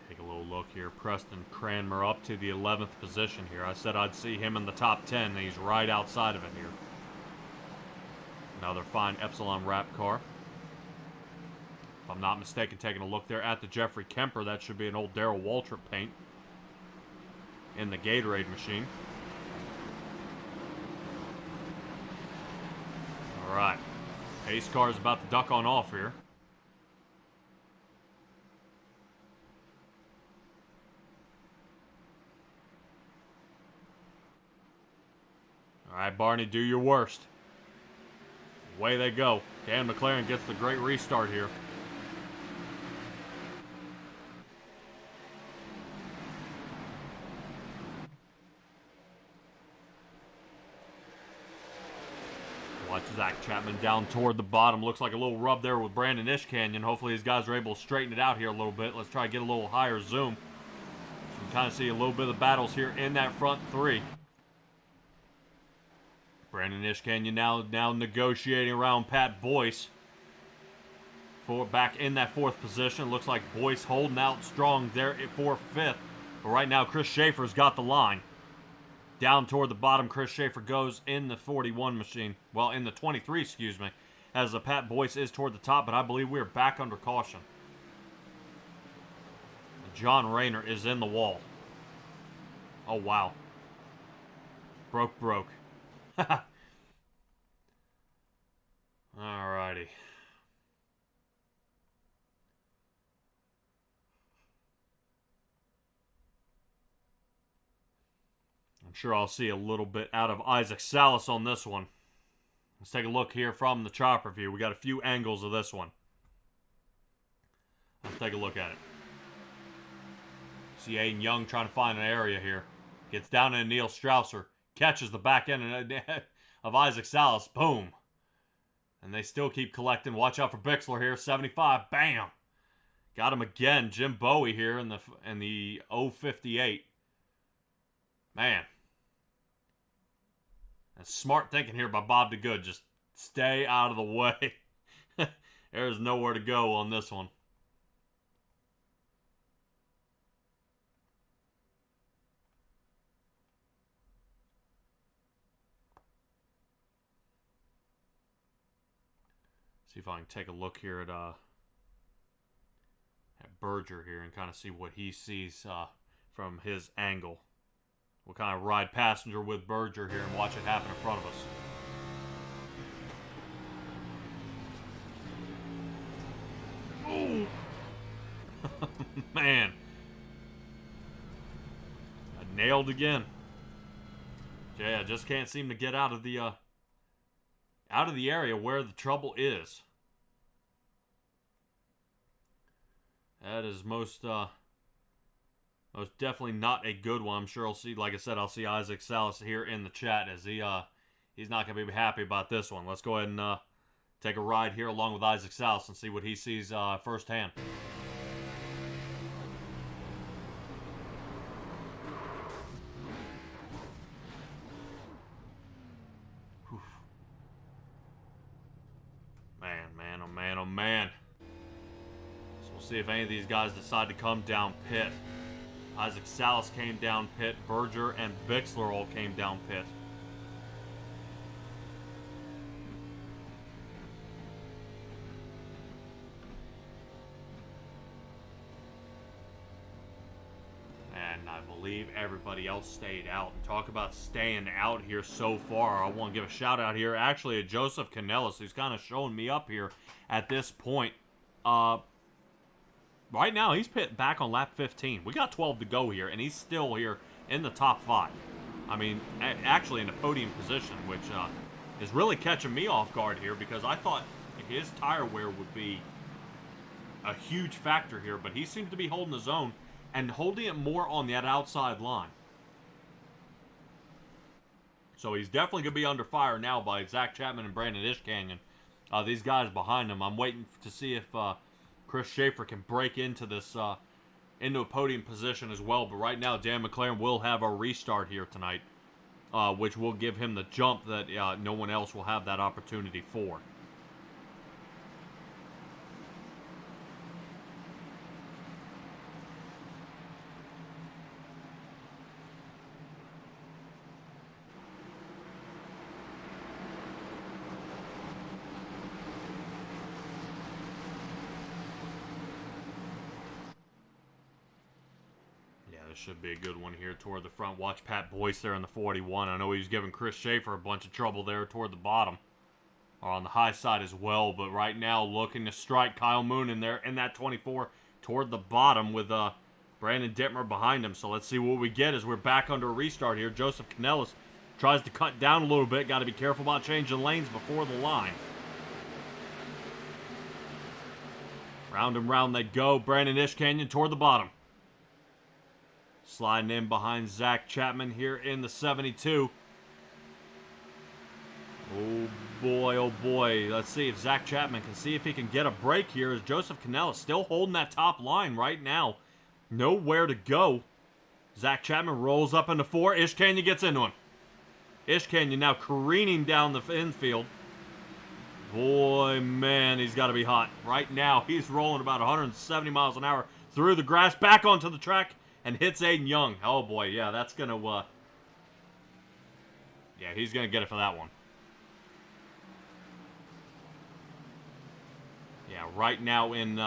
Take a little look here. Preston Cranmer up to the 11th position here. I said I'd see him in the top 10, and he's right outside of it here. Another fine Epsilon wrap car. If I'm not mistaken, taking a look there at the Jeffrey Kemper, that should be an old Darrell Waltrip paint in the Gatorade machine. Alright. Pace car is about to duck on off here. Alright, Barney, do your worst. Away they go. Dan McLaren gets the great restart here. Watch Zach Chapman down toward the bottom. Looks like a little rub there with Brandon Ish Canyon. Hopefully these guys are able to straighten it out here a little bit. Let's try to get a little higher zoom. You can kind of see a little bit of the battles here in that front three. Brandon Ish Canyon now negotiating around Pat Boyce. Back in that 4th position. Looks like Boyce holding out strong there for 5th. But right now Chris Schaefer's got the line. Down toward the bottom, Chris Schaefer goes in the 41 machine. Well, in the 23, excuse me. As the Pat Boyce is toward the top, but I believe we are back under caution. John Rayner is in the wall. Oh, wow. Broke. Alrighty. I'm sure I'll see a little bit out of Isaac Salas on this one. Let's take a look here from the chopper view. We got a few angles of this one. Let's take a look at it. See Aiden Young trying to find an area here. Gets down into Neil Strausser. Catches the back end of Isaac Salas. Boom. And they still keep collecting. Watch out for Bixler here. 75. Bam. Got him again. Jim Bowie here in the 058. Man. That's smart thinking here by Bob DeGood. Just stay out of the way. There's nowhere to go on this one. See if I can take a look here at Berger here and kind of see what he sees from his angle. We'll kind of ride passenger with Berger here and watch it happen in front of us. Oh! Man. Got nailed again. Yeah, just can't seem to get out of the area where the trouble is. That is most definitely not a good one. I'm sure I'll see, like I said, I'll see Isaac Salas here in the chat as he's not going to be happy about this one. Let's go ahead and take a ride here along with Isaac Salas and see what he sees firsthand. Man. So we'll See if any of these guys decide to come down pit. Isaac Salas came down pit. Berger and Bixler all came down pit. And I believe everybody else stayed out. And talk about staying out here so far. I want to give a shout out here actually to Joseph Canellis, who's kind of showing me up here at this point. Right now, he's back on lap 15. We got 12 to go here, and he's still here in the top 5. I mean, actually in a podium position, which is really catching me off guard here because I thought his tire wear would be a huge factor here, but he seems to be holding his own and holding it more on that outside line. So he's definitely going to be under fire now by Zach Chapman and Brandon Ishkanyon. These guys behind him, I'm waiting to see if Chris Schaefer can break into this into a podium position as well. But right now, Dan McLaren will have a restart here tonight, which will give him the jump that no one else will have that opportunity for. Should be a good one here toward the front. Watch Pat Boyce there in the 41. I know he was giving Chris Schaefer a bunch of trouble there toward the bottom. Or on the high side as well. But right now looking to strike Kyle Moon in there in that 24 toward the bottom with Brandon Dittmer behind him. So let's see what we get as we're back under a restart here. Joseph Canellis tries to cut down a little bit. Got to be careful about changing lanes before the line. Round and round they go. Brandon Ishkanyon toward the bottom. Sliding in behind Zach Chapman here in the 72. Oh boy. Let's see if Zach Chapman can see if he can get a break here as Joseph Canellis still holding that top line right now. Nowhere to go. Zach Chapman rolls up into 4. Ishkanyon gets into him. Ishkanyon now careening down the infield. Boy, man, he's got to be hot. Right now, he's rolling about 170 miles an hour through the grass, back onto the track, and hits Aiden Young. Oh, boy, yeah, that's going to, yeah, he's going to get it for that one. Yeah, right now in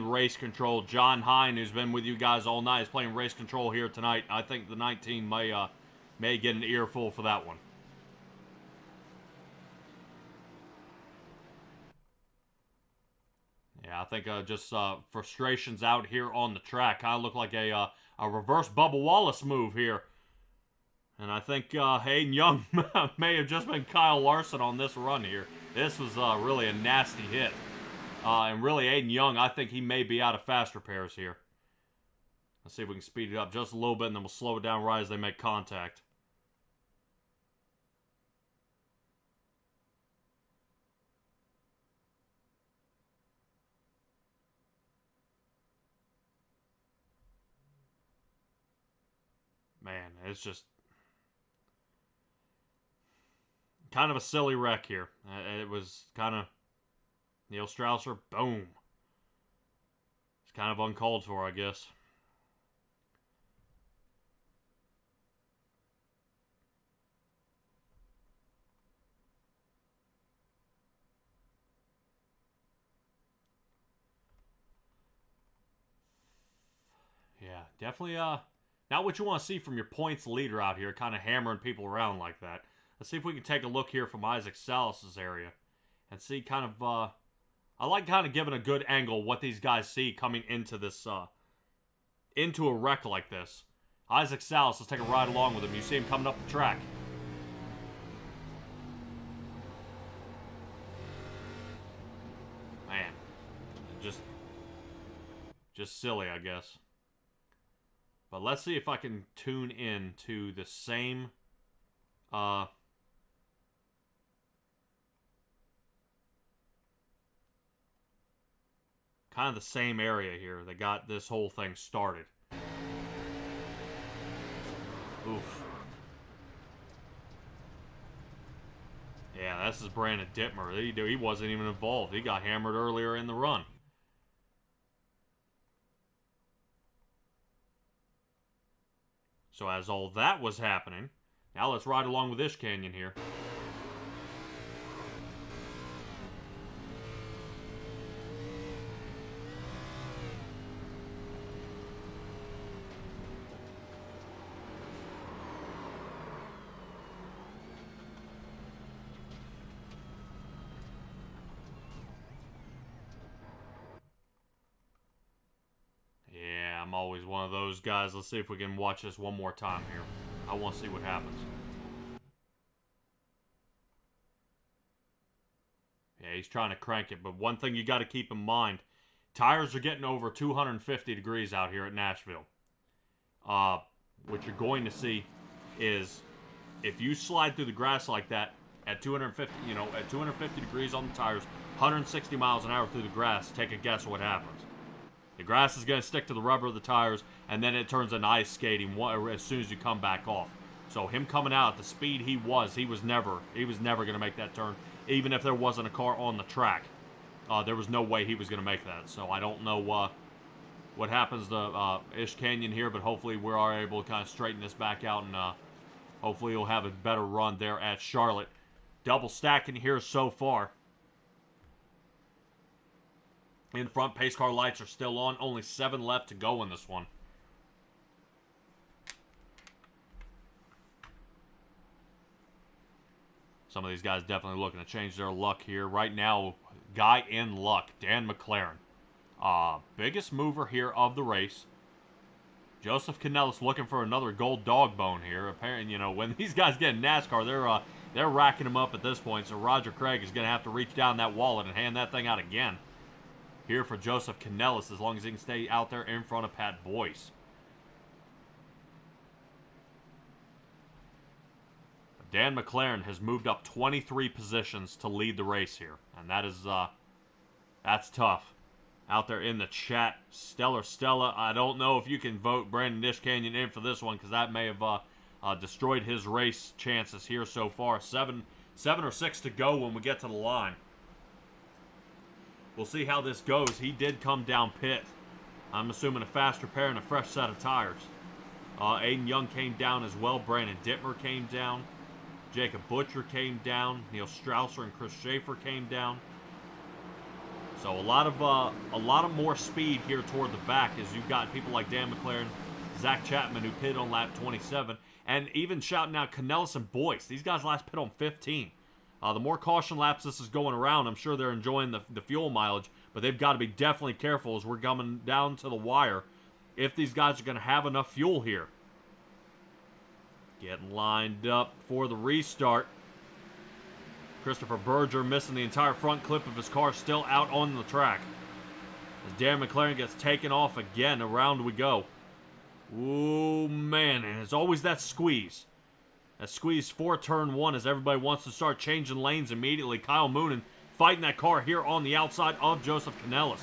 race control, John Hine, who's been with you guys all night, is playing race control here tonight. I think the 19 may get an earful for that one. Yeah, I think just frustrations out here on the track. Kind of look like a reverse Bubba Wallace move here. And I think Aiden Young may have just been Kyle Larson on this run here. This was really a nasty hit. And really, Aiden Young, I think he may be out of fast repairs here. Let's see if we can speed it up just a little bit, and then we'll slow it down right as they make contact. Man, it's just kind of a silly wreck here. It was kind of Neil Strausser, boom. It's kind of uncalled for, I guess. Yeah, definitely not what you want to see from your points leader out here, kind of hammering people around like that. Let's see if we can take a look here from Isaac Salas' area and see kind of, I like kind of giving a good angle what these guys see coming into this, into a wreck like this. Isaac Salas, let's take a ride along with him. You see him coming up the track. Man, just silly, I guess. But let's see if I can tune in to the same, kind of the same area here that got this whole thing started. Oof. Yeah, this is Brandon Dittmer. He wasn't even involved. He got hammered earlier in the run. So as all that was happening, now let's ride along with Ish Canyon here. Yeah, I'm always one of those guys. Let's see if we can watch this one more time here. I want to see what happens. Yeah, he's trying to crank it, but one thing you got to keep in mind, tires are getting over 250 degrees out here at Nashville. What you're going to see is if you slide through the grass like that at 250, at 250 degrees on the tires, 160 miles an hour through the grass, take a guess what happens. The grass is going to stick to the rubber of the tires, and then it turns into ice skating as soon as you come back off. So him coming out at the speed he was never going to make that turn, even if there wasn't a car on the track. There was no way he was going to make that. So I don't know what happens to Ish Canyon here, but hopefully we are able to kind of straighten this back out, and hopefully he'll have a better run there at Charlotte. Double stacking here so far. In front, pace car lights are still on. Only 7 left to go in this one. Some of these guys definitely looking to change their luck here. Right now, guy in luck, Dan McLaren. Biggest mover here of the race. Joseph Canellis looking for another gold dog bone here. Apparently, when these guys get in NASCAR, they're racking them up at this point. So Roger Craig is going to have to reach down that wallet and hand that thing out again. Here for Joseph Canellis, as long as he can stay out there in front of Pat Boyce. Dan McLaren has moved up 23 positions to lead the race here. And that is, that's tough. Out there in the chat, Stellar Stella, I don't know if you can vote Brandon Ish Canyon in for this one, because that may have destroyed his race chances here so far. 7 or 6 to go when we get to the line. We'll see how this goes. He did come down pit. I'm assuming a faster pair and a fresh set of tires. Aiden Young came down as well. Brandon Dittmer came down. Jacob Butcher came down. Neil Strausser and Chris Schaefer came down. So a lot of more speed here toward the back, as you've got people like Dan McLaren, Zach Chapman, who pitted on lap 27, and even shouting out Canellis and Boyce. These guys last pit on 15. The more caution laps this is going around, I'm sure they're enjoying the fuel mileage, but they've got to be definitely careful as we're coming down to the wire if these guys are going to have enough fuel here. Getting lined up for the restart. Christopher Berger missing the entire front clip of his car, still out on the track. As Dan McLaren gets taken off again, around we go. Ooh, man, and it's always that squeeze. That squeeze for turn 1 as everybody wants to start changing lanes immediately. Kyle Moonen fighting that car here on the outside of Joseph Canellis.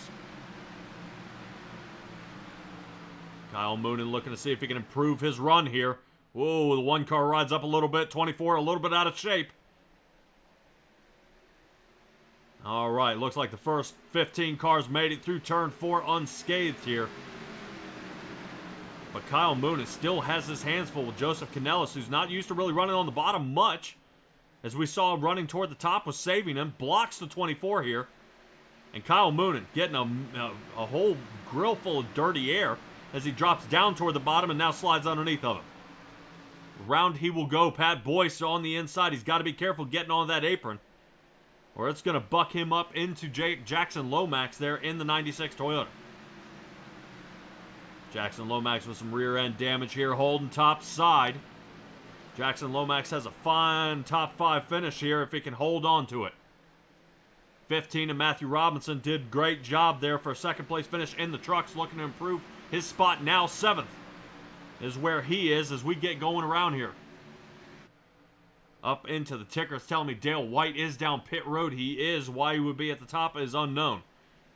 Kyle Moonen looking to see if he can improve his run here. Whoa, the one car rides up a little bit. 24 a little bit out of shape. All right, looks like the first 15 cars made it through turn 4 unscathed here. But Kyle Moonen still has his hands full with Joseph Canellis, who's not used to really running on the bottom much. As we saw running toward the top was saving him. Blocks the 24 here. And Kyle Moonen getting a whole grill full of dirty air as he drops down toward the bottom and now slides underneath of him. Round he will go. Pat Boyce on the inside. He's got to be careful getting on that apron, or it's going to buck him up into Jackson Lomax there in the 96 Toyota. Jackson Lomax with some rear end damage here, holding top side. Jackson Lomax has a fine top 5 finish here if he can hold on to it. 15 and Matthew Robinson did great job there for a second place finish in the trucks, looking to improve his spot. Now 7th is where he is as we get going around here. Up into the ticker. It's telling me Dale White is down pit road. He is. Why he would be at the top is unknown.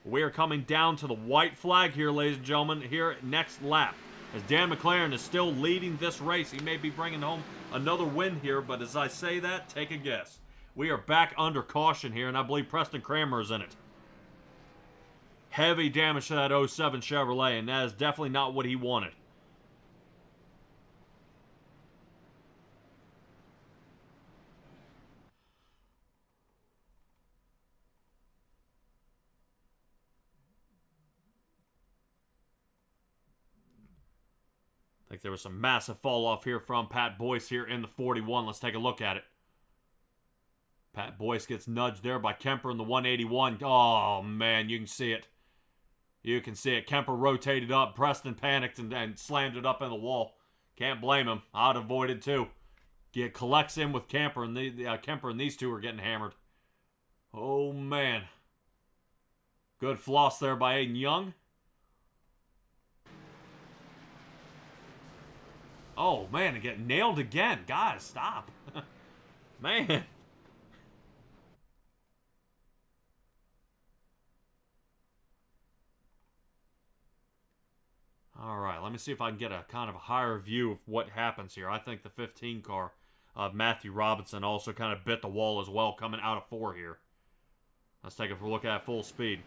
We are coming down to the white flag here, ladies and gentlemen, here next lap. As Dan McLaren is still leading this race. He may be bringing home another win here, but as I say that, take a guess. We are back under caution here, and I believe Preston Kramer is in it. Heavy damage to that 07 Chevrolet, and that is definitely not what he wanted. I think there was some massive fall off here from Pat Boyce here in the 41. Let's take a look at it. Pat Boyce gets nudged there by Kemper in the 181. Oh, man, you can see it. You can see it. Kemper rotated up. Preston panicked and slammed it up in the wall. Can't blame him. I'd avoided too. Get collects in with Kemper, and Kemper and these two are getting hammered. Oh, man. Good floss there by Aiden Young. Oh, man, and get nailed again. Guys, stop. Man. All right, let me see if I can get a kind of a higher view of what happens here. I think the 15 car of Matthew Robinson also kind of bit the wall as well, coming out of 4 here. Let's take a look at full speed.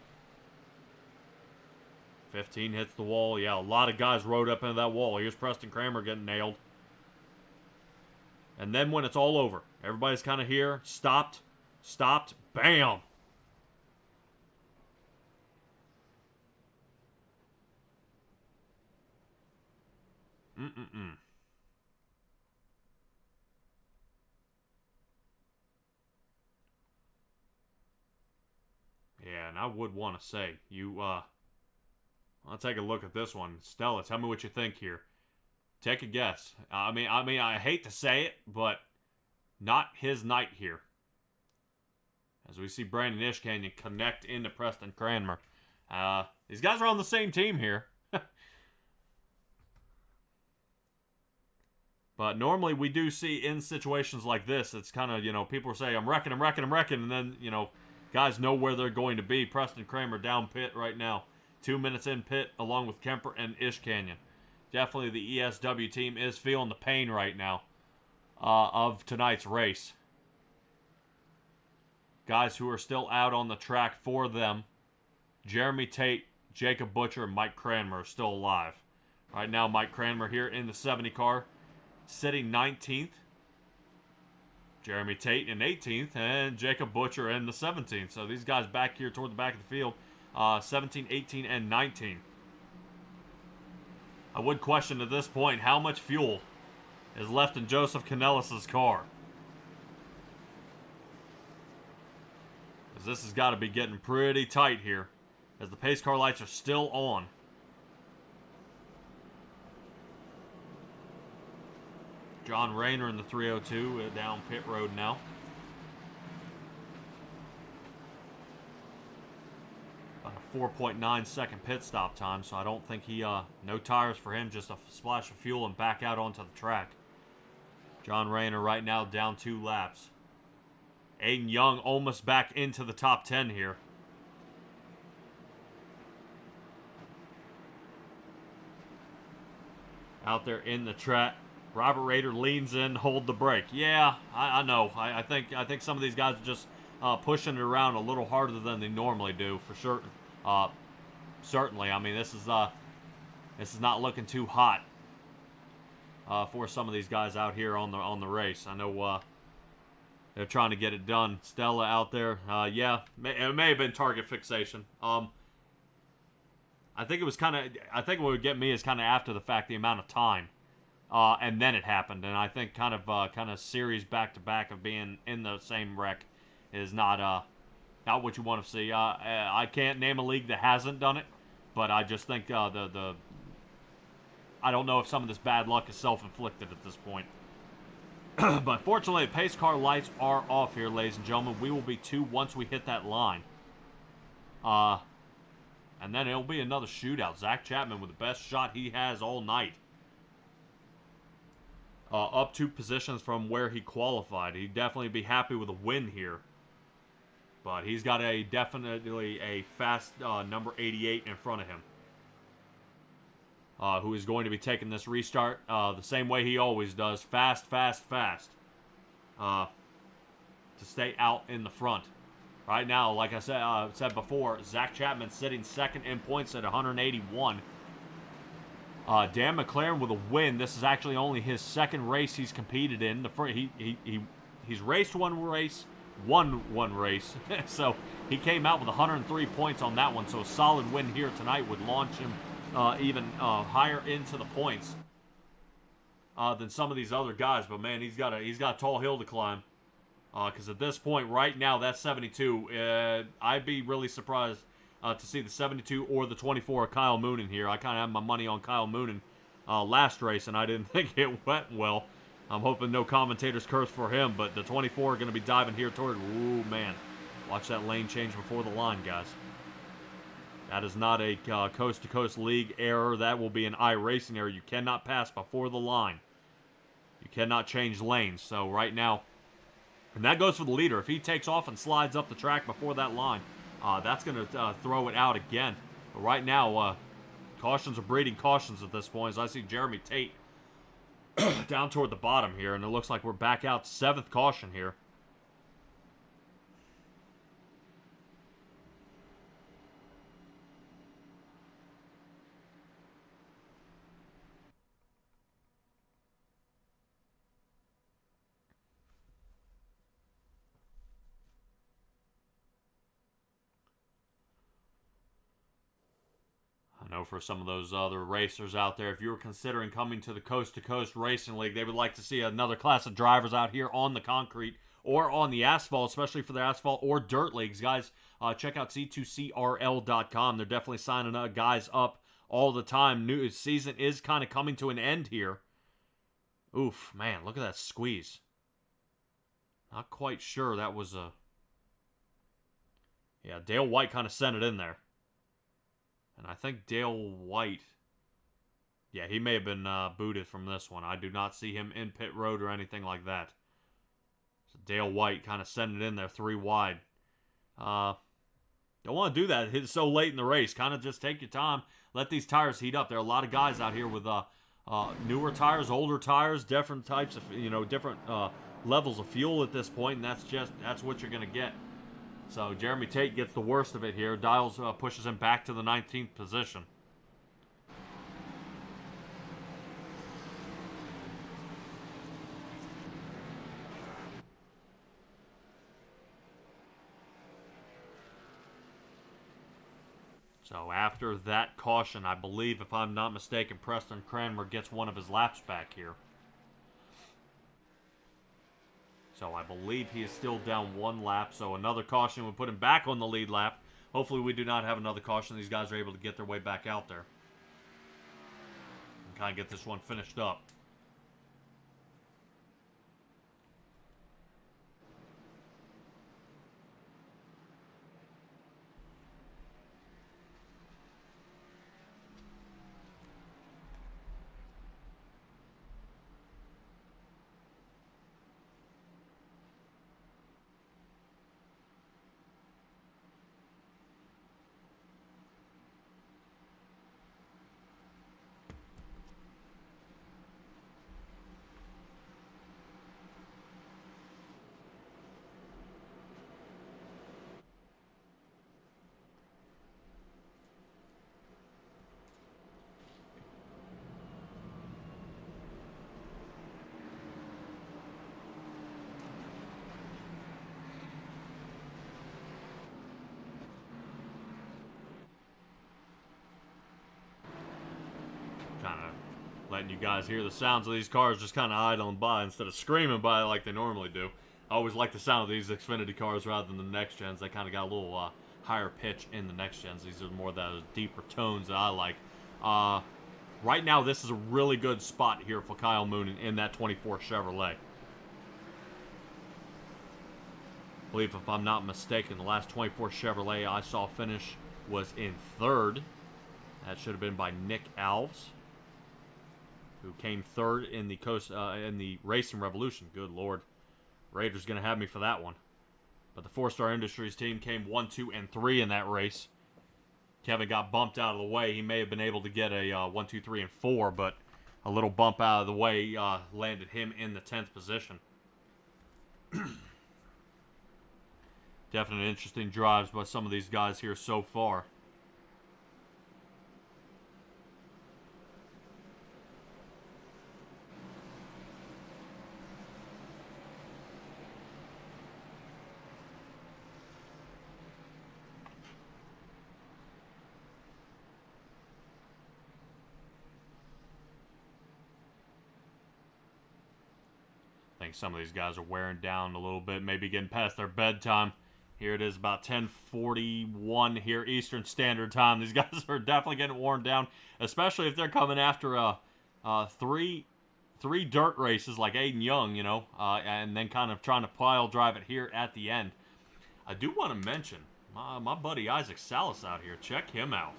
15 hits the wall. Yeah, a lot of guys rode up into that wall. Here's Preston Kramer getting nailed. And then when it's all over, everybody's kind of here. Stopped. Bam! Yeah, and I would want to say, I'll take a look at this one. Stella, tell me what you think here. Take a guess. I mean, I hate to say it, but not his night here. As we see Brandon Ishkanyon connect into Preston Kramer. These guys are on the same team here. But normally we do see in situations like this, it's kind of, people say, I'm wrecking, and then, guys know where they're going to be. Preston Kramer down pit right now. 2 minutes in pit along with Kemper and Ishkanyon. Definitely the ESW team is feeling the pain right now of tonight's race. Guys who are still out on the track for them, Jeremy Tate, Jacob Butcher, and Mike Cranmer are still alive. Right now, Mike Cranmer here in the 70 car, sitting 19th. Jeremy Tate in 18th, and Jacob Butcher in the 17th. So these guys back here toward the back of the field, 17, 18, and 19. I would question at this point how much fuel is left in Joseph Canellis' car. Because this has got to be getting pretty tight here, as the pace car lights are still on. John Rayner in the 302 down pit road now. About a 4.9 second pit stop time, so I don't think no tires for him, just a splash of fuel and back out onto the track. John Rayner right now down 2 laps. Aiden Young almost back into the top 10 here. Out there in the track. Robert Rader leans in, hold the brake. Yeah, I know. I think some of these guys are just pushing it around a little harder than they normally do, for sure. Certainly, I mean, this is not looking too hot for some of these guys out here on the race. I know they're trying to get it done. Stella out there, yeah, it may have been target fixation. I think what would get me is kind of after the fact, the amount of time. And then it happened, and I think kind of series back to back of being in the same wreck is not what you want to see. I can't name a league that hasn't done it, but I just think I don't know if some of this bad luck is self-inflicted at this point. But fortunately, the pace car lights are off here, ladies and gentlemen. We will be 2 once we hit that line. And then it'll be another shootout. Zach Chapman with the best shot he has all night. Up 2 positions from where he qualified. He'd definitely be happy with a win here. But he's got definitely a fast number 88 in front of him. Who is going to be taking this restart the same way he always does. Fast, fast, fast. to stay out in the front. Right now, like I said before, Zach Chapman sitting second in points at 181. Dan McLaren with a win. This is actually only his second race he's competed in. He's raced one race, won one race. So he came out with 103 points on that one. So a solid win here tonight would launch him even higher into the points than some of these other guys. But man, he's got a tall hill to climb. Because at this point, right now, that's 72. I'd be really surprised to see the 72 or the 24 of Kyle Moonen here. I kind of had my money on Kyle Moonen last race, and I didn't think it went well. I'm hoping no commentators curse for him, but the 24 are going to be diving here toward... Ooh, man. Watch that lane change before the line, guys. That is not a Coast2Coast League error. That will be an iRacing error. You cannot pass before the line. You cannot change lanes. So right now... And that goes for the leader. If he takes off and slides up the track before that line, that's going to throw it out again. But right now, cautions are breeding cautions at this point, as I see Jeremy Tate down toward the bottom here, and it looks like we're back out 7th caution here. I know for some of those other racers out there, if you were considering coming to the Coast2Coast Racing League, they would like to see another class of drivers out here on the concrete or on the asphalt, especially for the asphalt or dirt leagues. Guys, check out C2CRL.com. They're definitely signing guys up all the time. New season is kind of coming to an end here. Oof, man, look at that squeeze. Not quite sure that was a... Yeah, Dale White kind of sent it in there. And I think Dale White, yeah, he may have been booted from this one. I do not see him in pit road or anything like that. So Dale White kind of sent it in there 3 wide. Don't want to do that. It's so late in the race. Kind of just take your time. Let these tires heat up. There are a lot of guys out here with newer tires, older tires, different types of, different levels of fuel at this point, and that's what you're going to get. So Jeremy Tate gets the worst of it here. Dials pushes him back to the 19th position. So after that caution, I believe, if I'm not mistaken, Preston Cranmer gets one of his laps back here. So I believe he is still down 1 lap. So another caution would put him back on the lead lap. Hopefully we do not have another caution. These guys are able to get their way back out there. And kind of get this one finished up. Kind of letting you guys hear the sounds of these cars just kind of idling by instead of screaming by like they normally do. I always like the sound of these Xfinity cars rather than the next gens. They kind of got a little higher pitch in the next gens. These are more those deeper tones that I like. Right now, this is a really good spot here for Kyle Moonen in that 24 Chevrolet. I believe, if I'm not mistaken, the last 24 Chevrolet I saw finish was in 3rd. That should have been by Nick Alves, who came 3rd in the Racing Revolution. Good Lord. Raiders going to have me for that one. But the 4-Star Industries team came 1, 2, and 3 in that race. Kevin got bumped out of the way. He may have been able to get a 1, 2, 3, and 4, but a little bump out of the way landed him in the 10th position. Definitely interesting drives by some of these guys here so far. I think some of these guys are wearing down a little bit, maybe getting past their bedtime. Here it is, about 10:41 here Eastern Standard Time. These guys are definitely getting worn down, especially if they're coming after three dirt races like Aiden Young, you know, and then kind of trying to pile drive it here at the end. I do want to mention my buddy Isaac Salas out here. Check him out.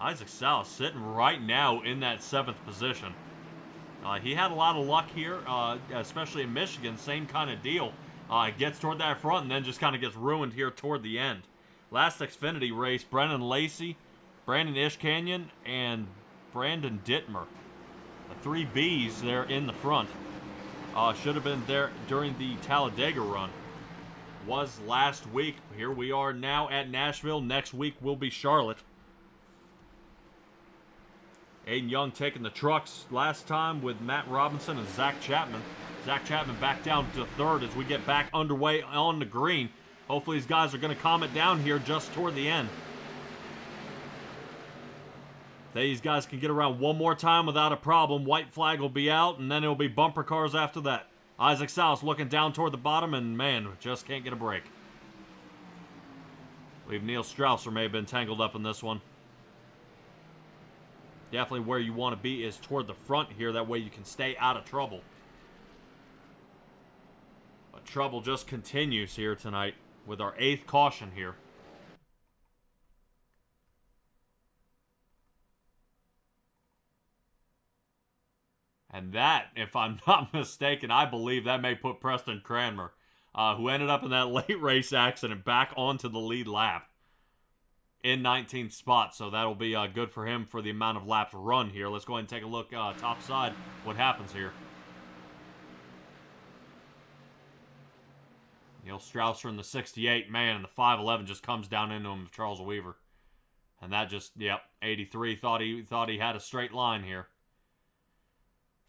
Isaac Salas sitting right now in that 7th position. He had a lot of luck here, especially in Michigan. Same kind of deal. Gets toward that front and then just kind of gets ruined here toward the end. Last Xfinity race, Brennan Lacey, Brandon Ishkanyan, and Brandon Dittmer. The 3 Bs there in the front. Should have been there during the Talladega run. Was last week. Here we are now at Nashville. Next week will be Charlotte. Aiden Young taking the trucks last time with Matt Robinson and Zach Chapman. Zach Chapman back down to 3rd as we get back underway on the green. Hopefully these guys are going to calm it down here just toward the end. If these guys can get around one more time without a problem, white flag will be out, and then it'll be bumper cars after that. Isaac Salas looking down toward the bottom, and man, just can't get a break. I believe Neil Strausser may have been tangled up in this one. Definitely where you want to be is toward the front here. That way you can stay out of trouble. But trouble just continues here tonight with our 8th caution here. And that, if I'm not mistaken, I believe that may put Preston Cranmer, who ended up in that late race accident, back onto the lead lap. In 19th spot, so that'll be good for him for the amount of laps run here. Let's go ahead and take a look top side, what happens here. Neil Strausser in the 68, man, and the 511 just comes down into him, Charles Weaver. And that just, yep, 83 thought he had a straight line here.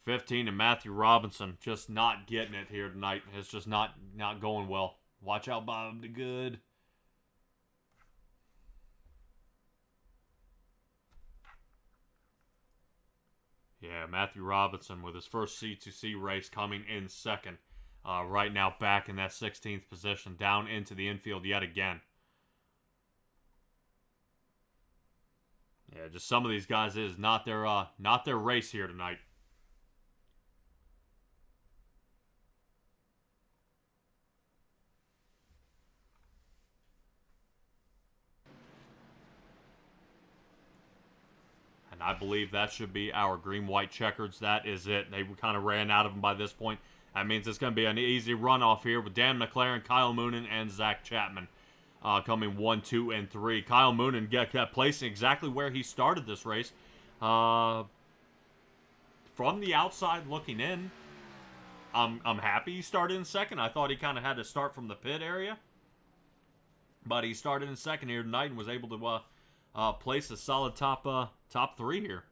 15 and Matthew Robinson just not getting it here tonight. It's just not going well. Watch out, Bob the Good. Yeah, Matthew Robinson with his first C2C race coming in 2nd. Right now back in that 16th position, down into the infield yet again. Yeah, just some of these guys is not their race here tonight. And I believe that should be our green-white checkers. That is it. They kind of ran out of them by this point. That means it's going to be an easy runoff here with Dan McLaren, Kyle Moonen, and Zach Chapman coming 1, 2, and 3. Kyle Moonen kept placing exactly where he started this race. From the outside looking in, I'm happy he started in 2nd. I thought he kind of had to start from the pit area. But he started in 2nd here tonight and was able to place a solid top 3 here.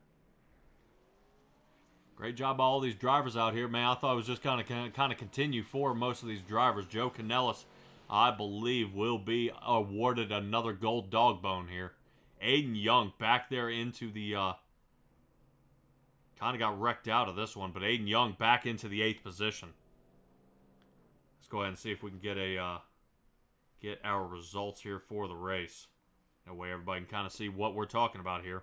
Great job by all these drivers out here, man. I thought it was just kind of continue for most of these drivers. Joe Canellis, I believe, will be awarded another gold dog bone here. Aiden Young back there into the kind of got wrecked out of this one, but Aiden Young back into the 8th position. Let's go ahead and see if we can get our results here for the race. That way everybody can kind of see what we're talking about here.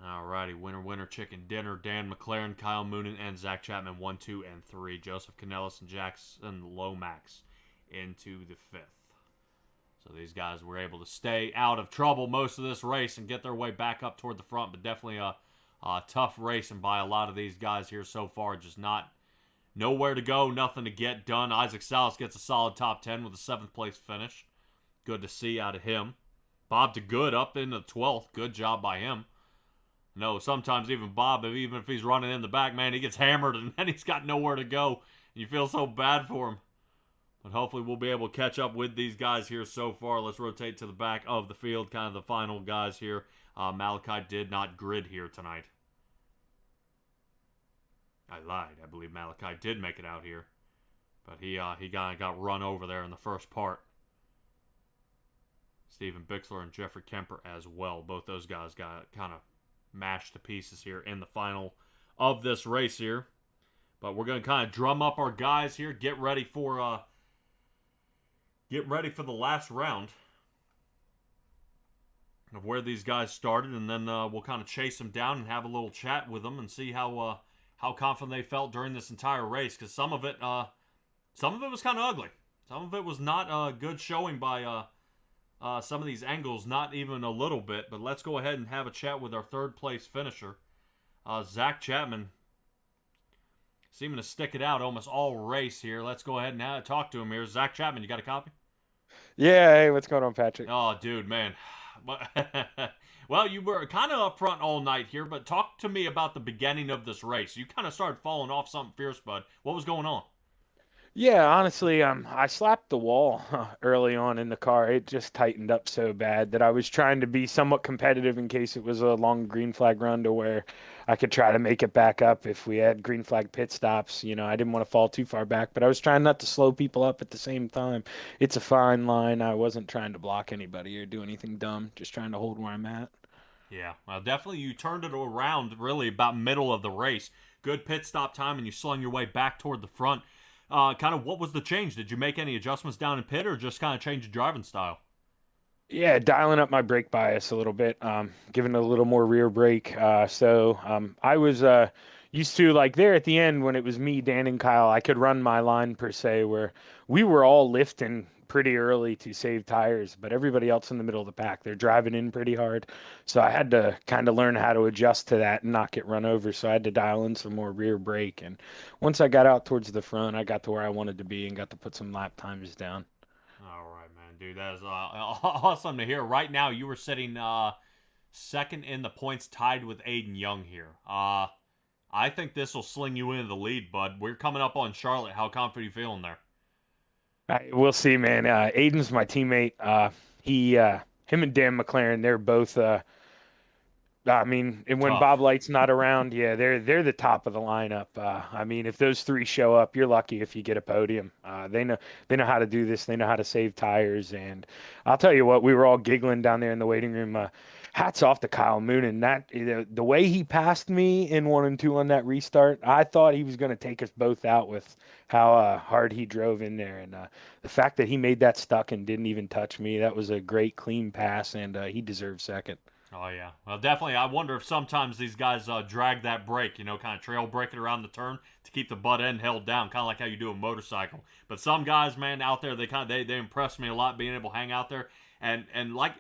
Alrighty, winner, chicken dinner. Dan McLaren, Kyle Moonen, and Zach Chapman 1, 2, and 3. Joseph Canellis and Jackson Lomax into the 5th. So these guys were able to stay out of trouble most of this race and get their way back up toward the front, but definitely a tough racing by a lot of these guys here so far. Just nowhere to go, nothing to get done. Isaac Salas gets a solid top 10 with a 7th place finish. Good to see out of him. Bob DeGood up into the 12th. Good job by him. No, sometimes even Bob, even if he's running in the back, man, he gets hammered and then he's got nowhere to go. And you feel so bad for him. But hopefully we'll be able to catch up with these guys here so far. Let's rotate to the back of the field, kind of the final guys here. Malachi did not grid here tonight. I lied. I believe Malachi did make it out here. But he kind of got run over there in the first part. Steven Bixler and Jeffrey Kemper as well. Both those guys got kind of mashed to pieces here in the final of this race here. But we're going to kind of drum up our guys here. Get ready for the last round of where these guys started, and then we'll kind of chase them down and have a little chat with them and see how confident they felt during this entire race. Because some of it was kind of ugly. Some of it was not a good showing by some of these angles, not even a little bit. But let's go ahead and have a chat with our third place finisher, Zach Chapman. Seeming to stick it out almost all race here. Let's go ahead and talk to him here. Zach Chapman, you got a copy? Yeah, hey, what's going on, Patrick? Oh, dude, man. Well, you were kind of up front all night here, but talk to me about the beginning of this race. You kind of started falling off something fierce, bud. What was going on? Yeah, honestly, I slapped the wall early on in the car. It just tightened up so bad that I was trying to be somewhat competitive in case it was a long green flag run to where I could try to make it back up if we had green flag pit stops. You know, I didn't want to fall too far back, but I was trying not to slow people up at the same time. It's a fine line. I wasn't trying to block anybody or do anything dumb, just trying to hold where I'm at. Yeah, well, definitely you turned it around really about middle of the race. Good pit stop time, and you slung your way back toward the front. Kind of what was the change? Did you make any adjustments down in pit or just kind of change your driving style? Yeah, dialing up my brake bias a little bit, giving it a little more rear brake. I was used to like there at the end when it was me, Dan, and Kyle. I could run my line per se where we were all lifting pretty early to save tires, but everybody else in the middle of the pack, they're driving in pretty hard. So I had to kind of learn how to adjust to that and not get run over. So I had to dial in some more rear brake. And once I got out towards the front, I got to where I wanted to be and got to put some lap times down. All right, man, dude, that is awesome to hear. Right now, you were sitting second in the points, tied with Aiden Young here. I think this will sling you into the lead, bud. We're coming up on Charlotte. How confident are you feeling there? We'll see, man. Aiden's my teammate. Him and Dan McLaren, they're both. I mean, and when Tough. Bob Light's not around, yeah, they're the top of the lineup. I mean, if those three show up, you're lucky if you get a podium. They know how to do this. They know how to save tires. And I'll tell you what, we were all giggling down there in the waiting room. Hats off to Kyle Moonen. The way he passed me in 1 and 2 on that restart, I thought he was going to take us both out with how hard he drove in there. And the fact that he made that stuck and didn't even touch me, that was a great clean pass, and he deserves second. Oh, yeah. Well, definitely. I wonder if sometimes these guys drag that brake, kind of trail braking around the turn to keep the butt end held down, kind of like how you do a motorcycle. But some guys, man, out there, they impress me a lot being able to hang out there. And like,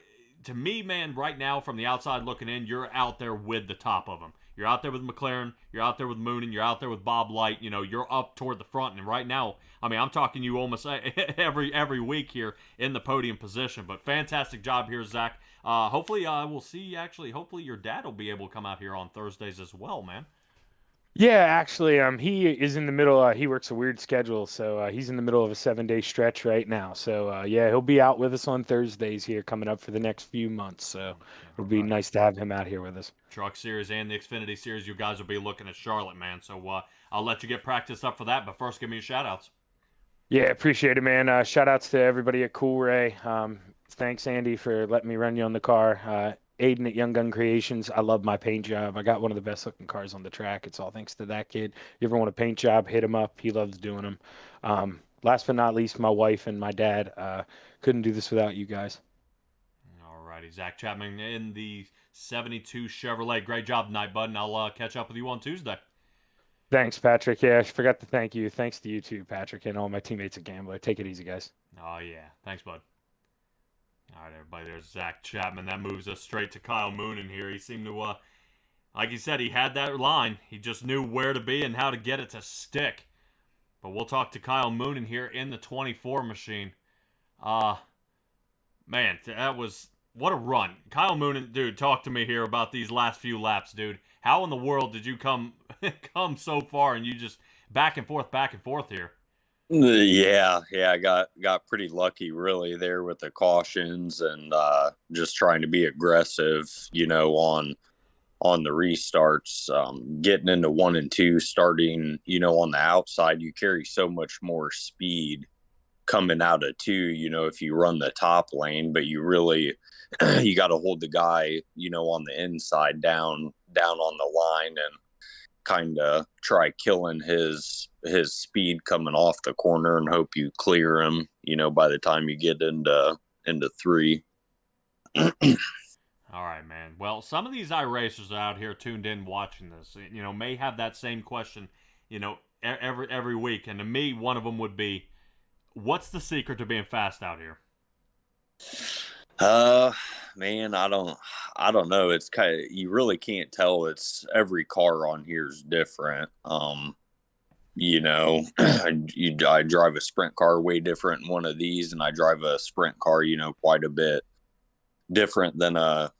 to me, man, right now from the outside looking in, you're out there with the top of them. You're out there with McLaren. You're out there with Moonen. You're out there with Bob Light. You're up toward the front. And right now, I mean, I'm talking you almost every week here in the podium position. But fantastic job here, Zach. Hopefully, we'll see. Actually, hopefully your dad will be able to come out here on Thursdays as well, man. Yeah, actually, he is in the middle. He works a weird schedule, so he's in the middle of a 7-day stretch right now. So yeah, he'll be out with us on Thursdays here coming up for the next few months. So it'll be nice to have him out here with us. Truck Series and the Xfinity Series, you guys will be looking at Charlotte, man. So I'll let you get practiced up for that. But first, give me your shout-outs. Yeah, appreciate it, man. Shout outs to everybody at Cool Ray. Thanks, Andy, for letting me run you on the car. Aiden at Young Gun Creations. I love my paint job. I got one of the best looking cars on the track. It's all thanks to that kid. You ever want a paint job, hit him up. He loves doing them. Last but not least, my wife and my dad. Couldn't do this without you guys. All righty, Zach Chapman in the 72 Chevrolet. Great job tonight, bud, and I'll catch up with you on Tuesday. Thanks, Patrick. Yeah, I forgot to thank you. Thanks to you too, Patrick, and all my teammates at Gambler. Take it easy, guys. Oh, yeah. Thanks, bud. All right, everybody, there's Zach Chapman. That moves us straight to Kyle Moonen here. He seemed to, like he said, he had that line. He just knew where to be and how to get it to stick. But we'll talk to Kyle Moonen here in the 24 machine. Man, that was what a run. Kyle Moonen, dude, talk to me here about these last few laps, dude. How in the world did you come so far and you just back and forth here? Yeah, I got pretty lucky really there with the cautions and just trying to be aggressive, on the restarts, getting into 1 and 2, starting, on the outside. You carry so much more speed coming out of 2, if you run the top lane, but you really you got to hold the guy, on the inside down on the line and kind of try killing his speed coming off the corner and hope you clear him, by the time you get into 3. All right, man. Well, some of these iRacers out here tuned in watching this, may have that same question, every week. And to me, one of them would be, what's the secret to being fast out here? Man, I don't know. It's you really can't tell. It's every car on here is different. I drive a sprint car way different in one of these, and I drive a sprint car, quite a bit different than a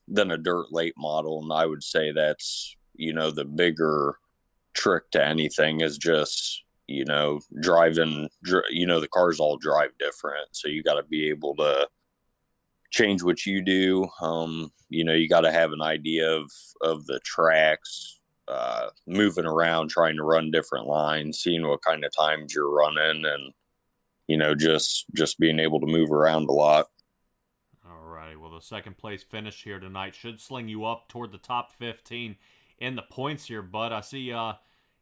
dirt late model. And I would say that's, the bigger trick to anything is just, driving, the cars all drive different. So you got to be able to change what you do. You got to have an idea of the tracks, moving around, trying to run different lines, seeing what kind of times you're running, and, just being able to move around a lot. All right. Well, the second place finish here tonight should sling you up toward the top 15 in the points here, bud. I see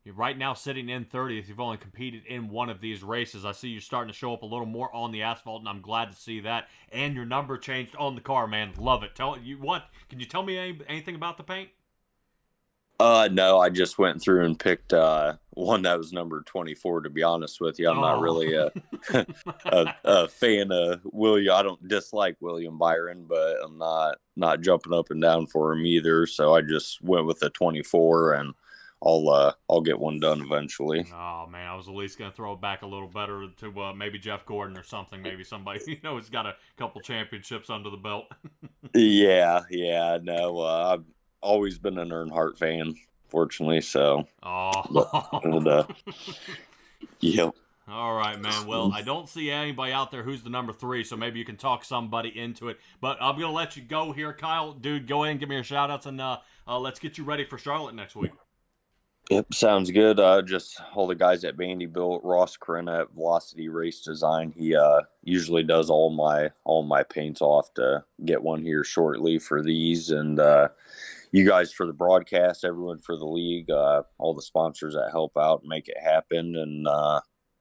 you're right now sitting in 30th. You've only competed in one of these races. I see you're starting to show up a little more on the asphalt, and I'm glad to see that. And your number changed on the car, man. Love it. Can you tell me anything about the paint? No, I just went through and picked one that was number 24. To be honest with you, I'm not really a fan of William. I don't dislike William Byron, but I'm not jumping up and down for him either. So I just went with the 24, and I'll get one done eventually. Oh man, I was at least gonna throw it back a little better to maybe Jeff Gordon or something. Maybe somebody who's got a couple championships under the belt. Yeah, no, I've always been an Earnhardt fan, fortunately. So, yep. All right, man. Well, I don't see anybody out there who's the number 3, so maybe you can talk somebody into it. But I'm gonna let you go here, Kyle. Dude, go ahead and give me your shout-outs, and let's get you ready for Charlotte next week. Yep, sounds good. Just all the guys at Vanderbilt, Ross Corinna at Velocity Race Design. He usually does all my paints. Off to get one here shortly for these, and you guys for the broadcast, everyone for the league, all the sponsors that help out and make it happen, and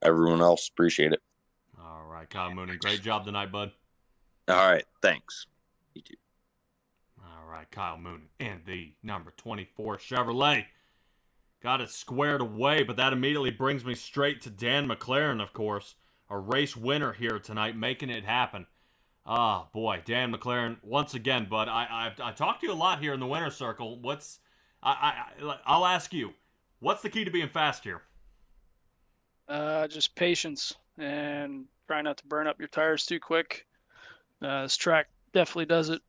everyone else. Appreciate it. All right, Kyle Moonen, great job tonight, bud. All right, thanks. You too. All right, Kyle Moonen and the number 24 Chevrolet. Got it squared away, but that immediately brings me straight to Dan McLaren, of course, a race winner here tonight, making it happen. Ah, boy, Dan McLaren, once again, bud, I talked to you a lot here in the winner's circle. I'll ask you, what's the key to being fast here? Just patience and try not to burn up your tires too quick. This track definitely does it.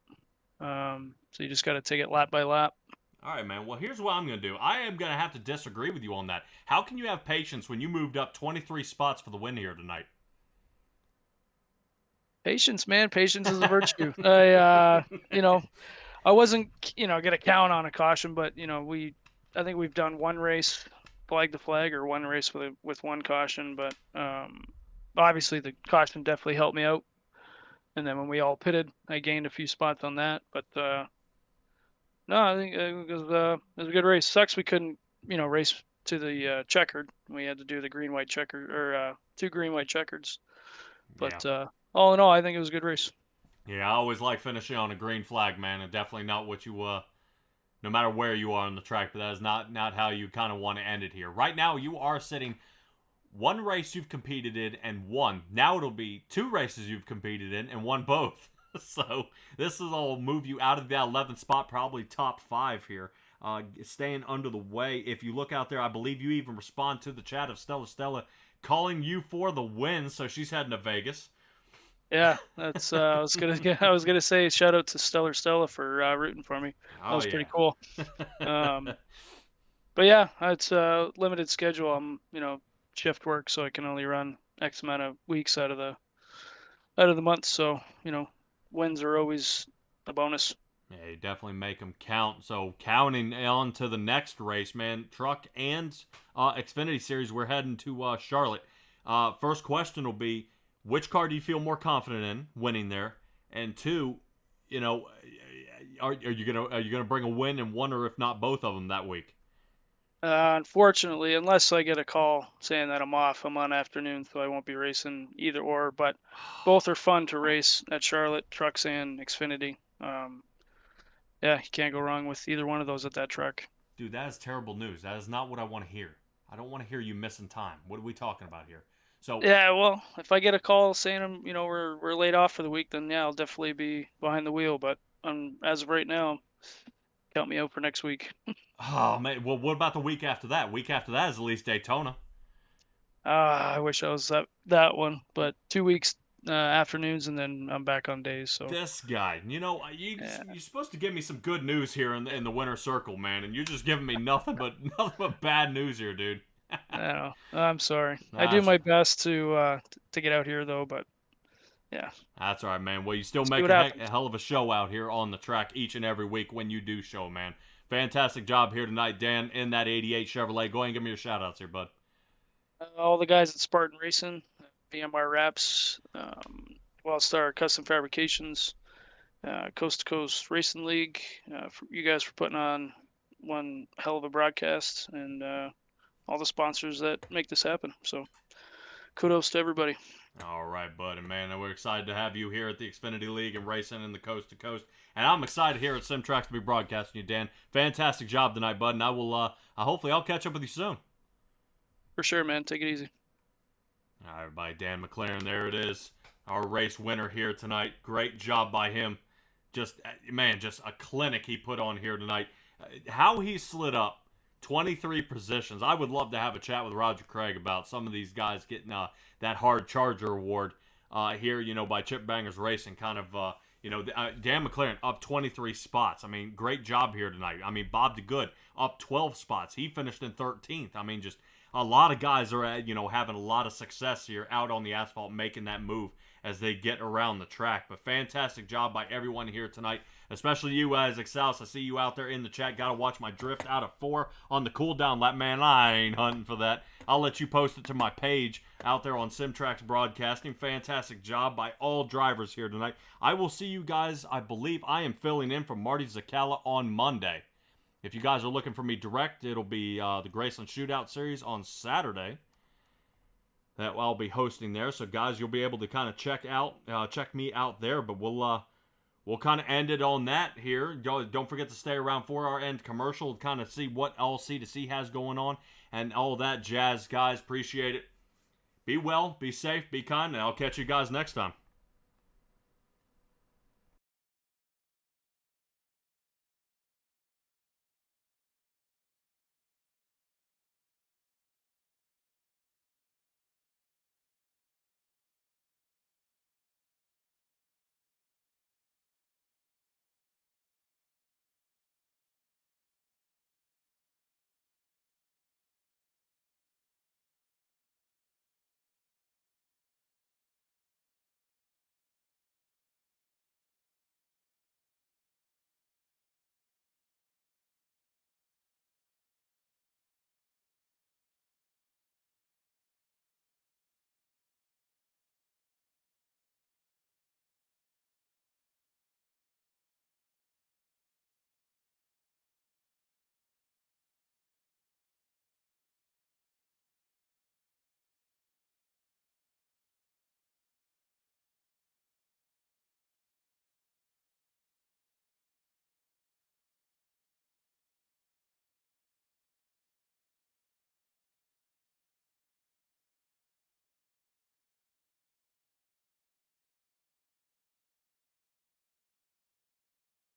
So you just got to take it lap by lap. All right, man. Well, here's what I'm going to do. I am going to have to disagree with you on that. How can you have patience when you moved up 23 spots for the win here tonight? Patience, man. Patience is a virtue. I wasn't, going to count on a caution, but, I think we've done one race flag to flag or one race with one caution, but obviously the caution definitely helped me out. And then when we all pitted, I gained a few spots on that, but no, I think it was a good race. Sucks we couldn't, race to the checkered. We had to do the green-white checker or 2 green-white checkers. But all in all, I think it was a good race. Yeah, I always like finishing on a green flag, man, and definitely not what you no matter where you are on the track, but that is not how you kind of want to end it here. Right now, you are sitting one race you've competed in and won. Now it'll be 2 races you've competed in and won both. So this will move you out of the 11th spot, probably top 5 here, staying under the way. If you look out there, I believe you even respond to the chat of Stella calling you for the win, so she's heading to Vegas. Yeah, that's I was gonna say shout out to Stellar Stella for rooting for me. That Oh was pretty yeah. cool. But yeah, it's a limited schedule. I'm shift work, so I can only run X amount of weeks out of the month. So wins are always a bonus. Yeah, you definitely make them count. So counting on to the next race, man, truck and Xfinity Series, we're heading to Charlotte. First question will be, which car do you feel more confident in winning there? And two, are you gonna bring a win in one or if not both of them that week? Unfortunately, unless I get a call saying that I'm off, I'm on afternoon, so I won't be racing either or. But both are fun to race at Charlotte, trucks and Xfinity. Yeah, you can't go wrong with either one of those at that track. Dude, that is terrible news. That is not what I want to hear. I don't want to hear you missing time. What are we talking about here? So Yeah, well, if I get a call saying we're laid off for the week, then yeah, I'll definitely be behind the wheel. But as of right now, count me out for next week. oh man, well, what about the week after that? Week after that is at least Daytona. I wish I was that one, but 2 weeks afternoons, and then I'm back on days. So This guy, yeah. you're supposed to give me some good news here in the winner circle, man, and you're just giving me nothing but bad news here, dude. I don't know. I'm sorry. I do That's, my best to get out here though, but yeah, that's all right, man. Well, you still see make what a happens. hell of a show out here on the track each and every week when you do show, man. Fantastic job here tonight, Dan, in that 88 Chevrolet. Go ahead and give me your shout-outs here, bud. All the guys at Spartan Racing, VMR Wraps, Wildstar Custom Fabrications, Coast2Coast Racing League, for you guys for putting on one hell of a broadcast, and all the sponsors that make this happen. So kudos to everybody. All right, buddy, man. We're excited to have you here at the Xfinity League and racing in the Coast to Coast. And I'm excited here at SimTrax to be broadcasting you, Dan. Fantastic job tonight, bud. And I will, hopefully, I'll catch up with you soon. For sure, man. Take it easy. All right, everybody. Dan McLaren, there it is. Our race winner here tonight. Great job by him. Just a clinic he put on here tonight. How he slid up 23 positions. I would love to have a chat with Roger Craig about some of these guys getting that hard Charger award here, by Chip Bangers Racing. Kind of, Dan McLaren up 23 spots. I mean, great job here tonight. I mean, Bob DeGood up 12 spots. He finished in 13th. I mean, just a lot of guys are, having a lot of success here out on the asphalt, making that move as they get around the track. But fantastic job by everyone here tonight, especially you, Isaac South. I see you out there in the chat. Got to watch my drift out of 4 on the cool down lap. Man, I ain't hunting for that. I'll let you post it to my page out there on SimTrax Broadcasting. Fantastic job by all drivers here tonight. I will see you guys. I believe I am filling in for Marty Zakala on Monday. If you guys are looking for me direct, it'll be the Graceland Shootout Series on Saturday that I'll be hosting there. So, guys, you'll be able to kind of check me out there. But we'll kind of end it on that here. Don't forget to stay around for our end commercial to kind of see what all C2C has going on and all that jazz, guys. Appreciate it. Be well, be safe, be kind, and I'll catch you guys next time.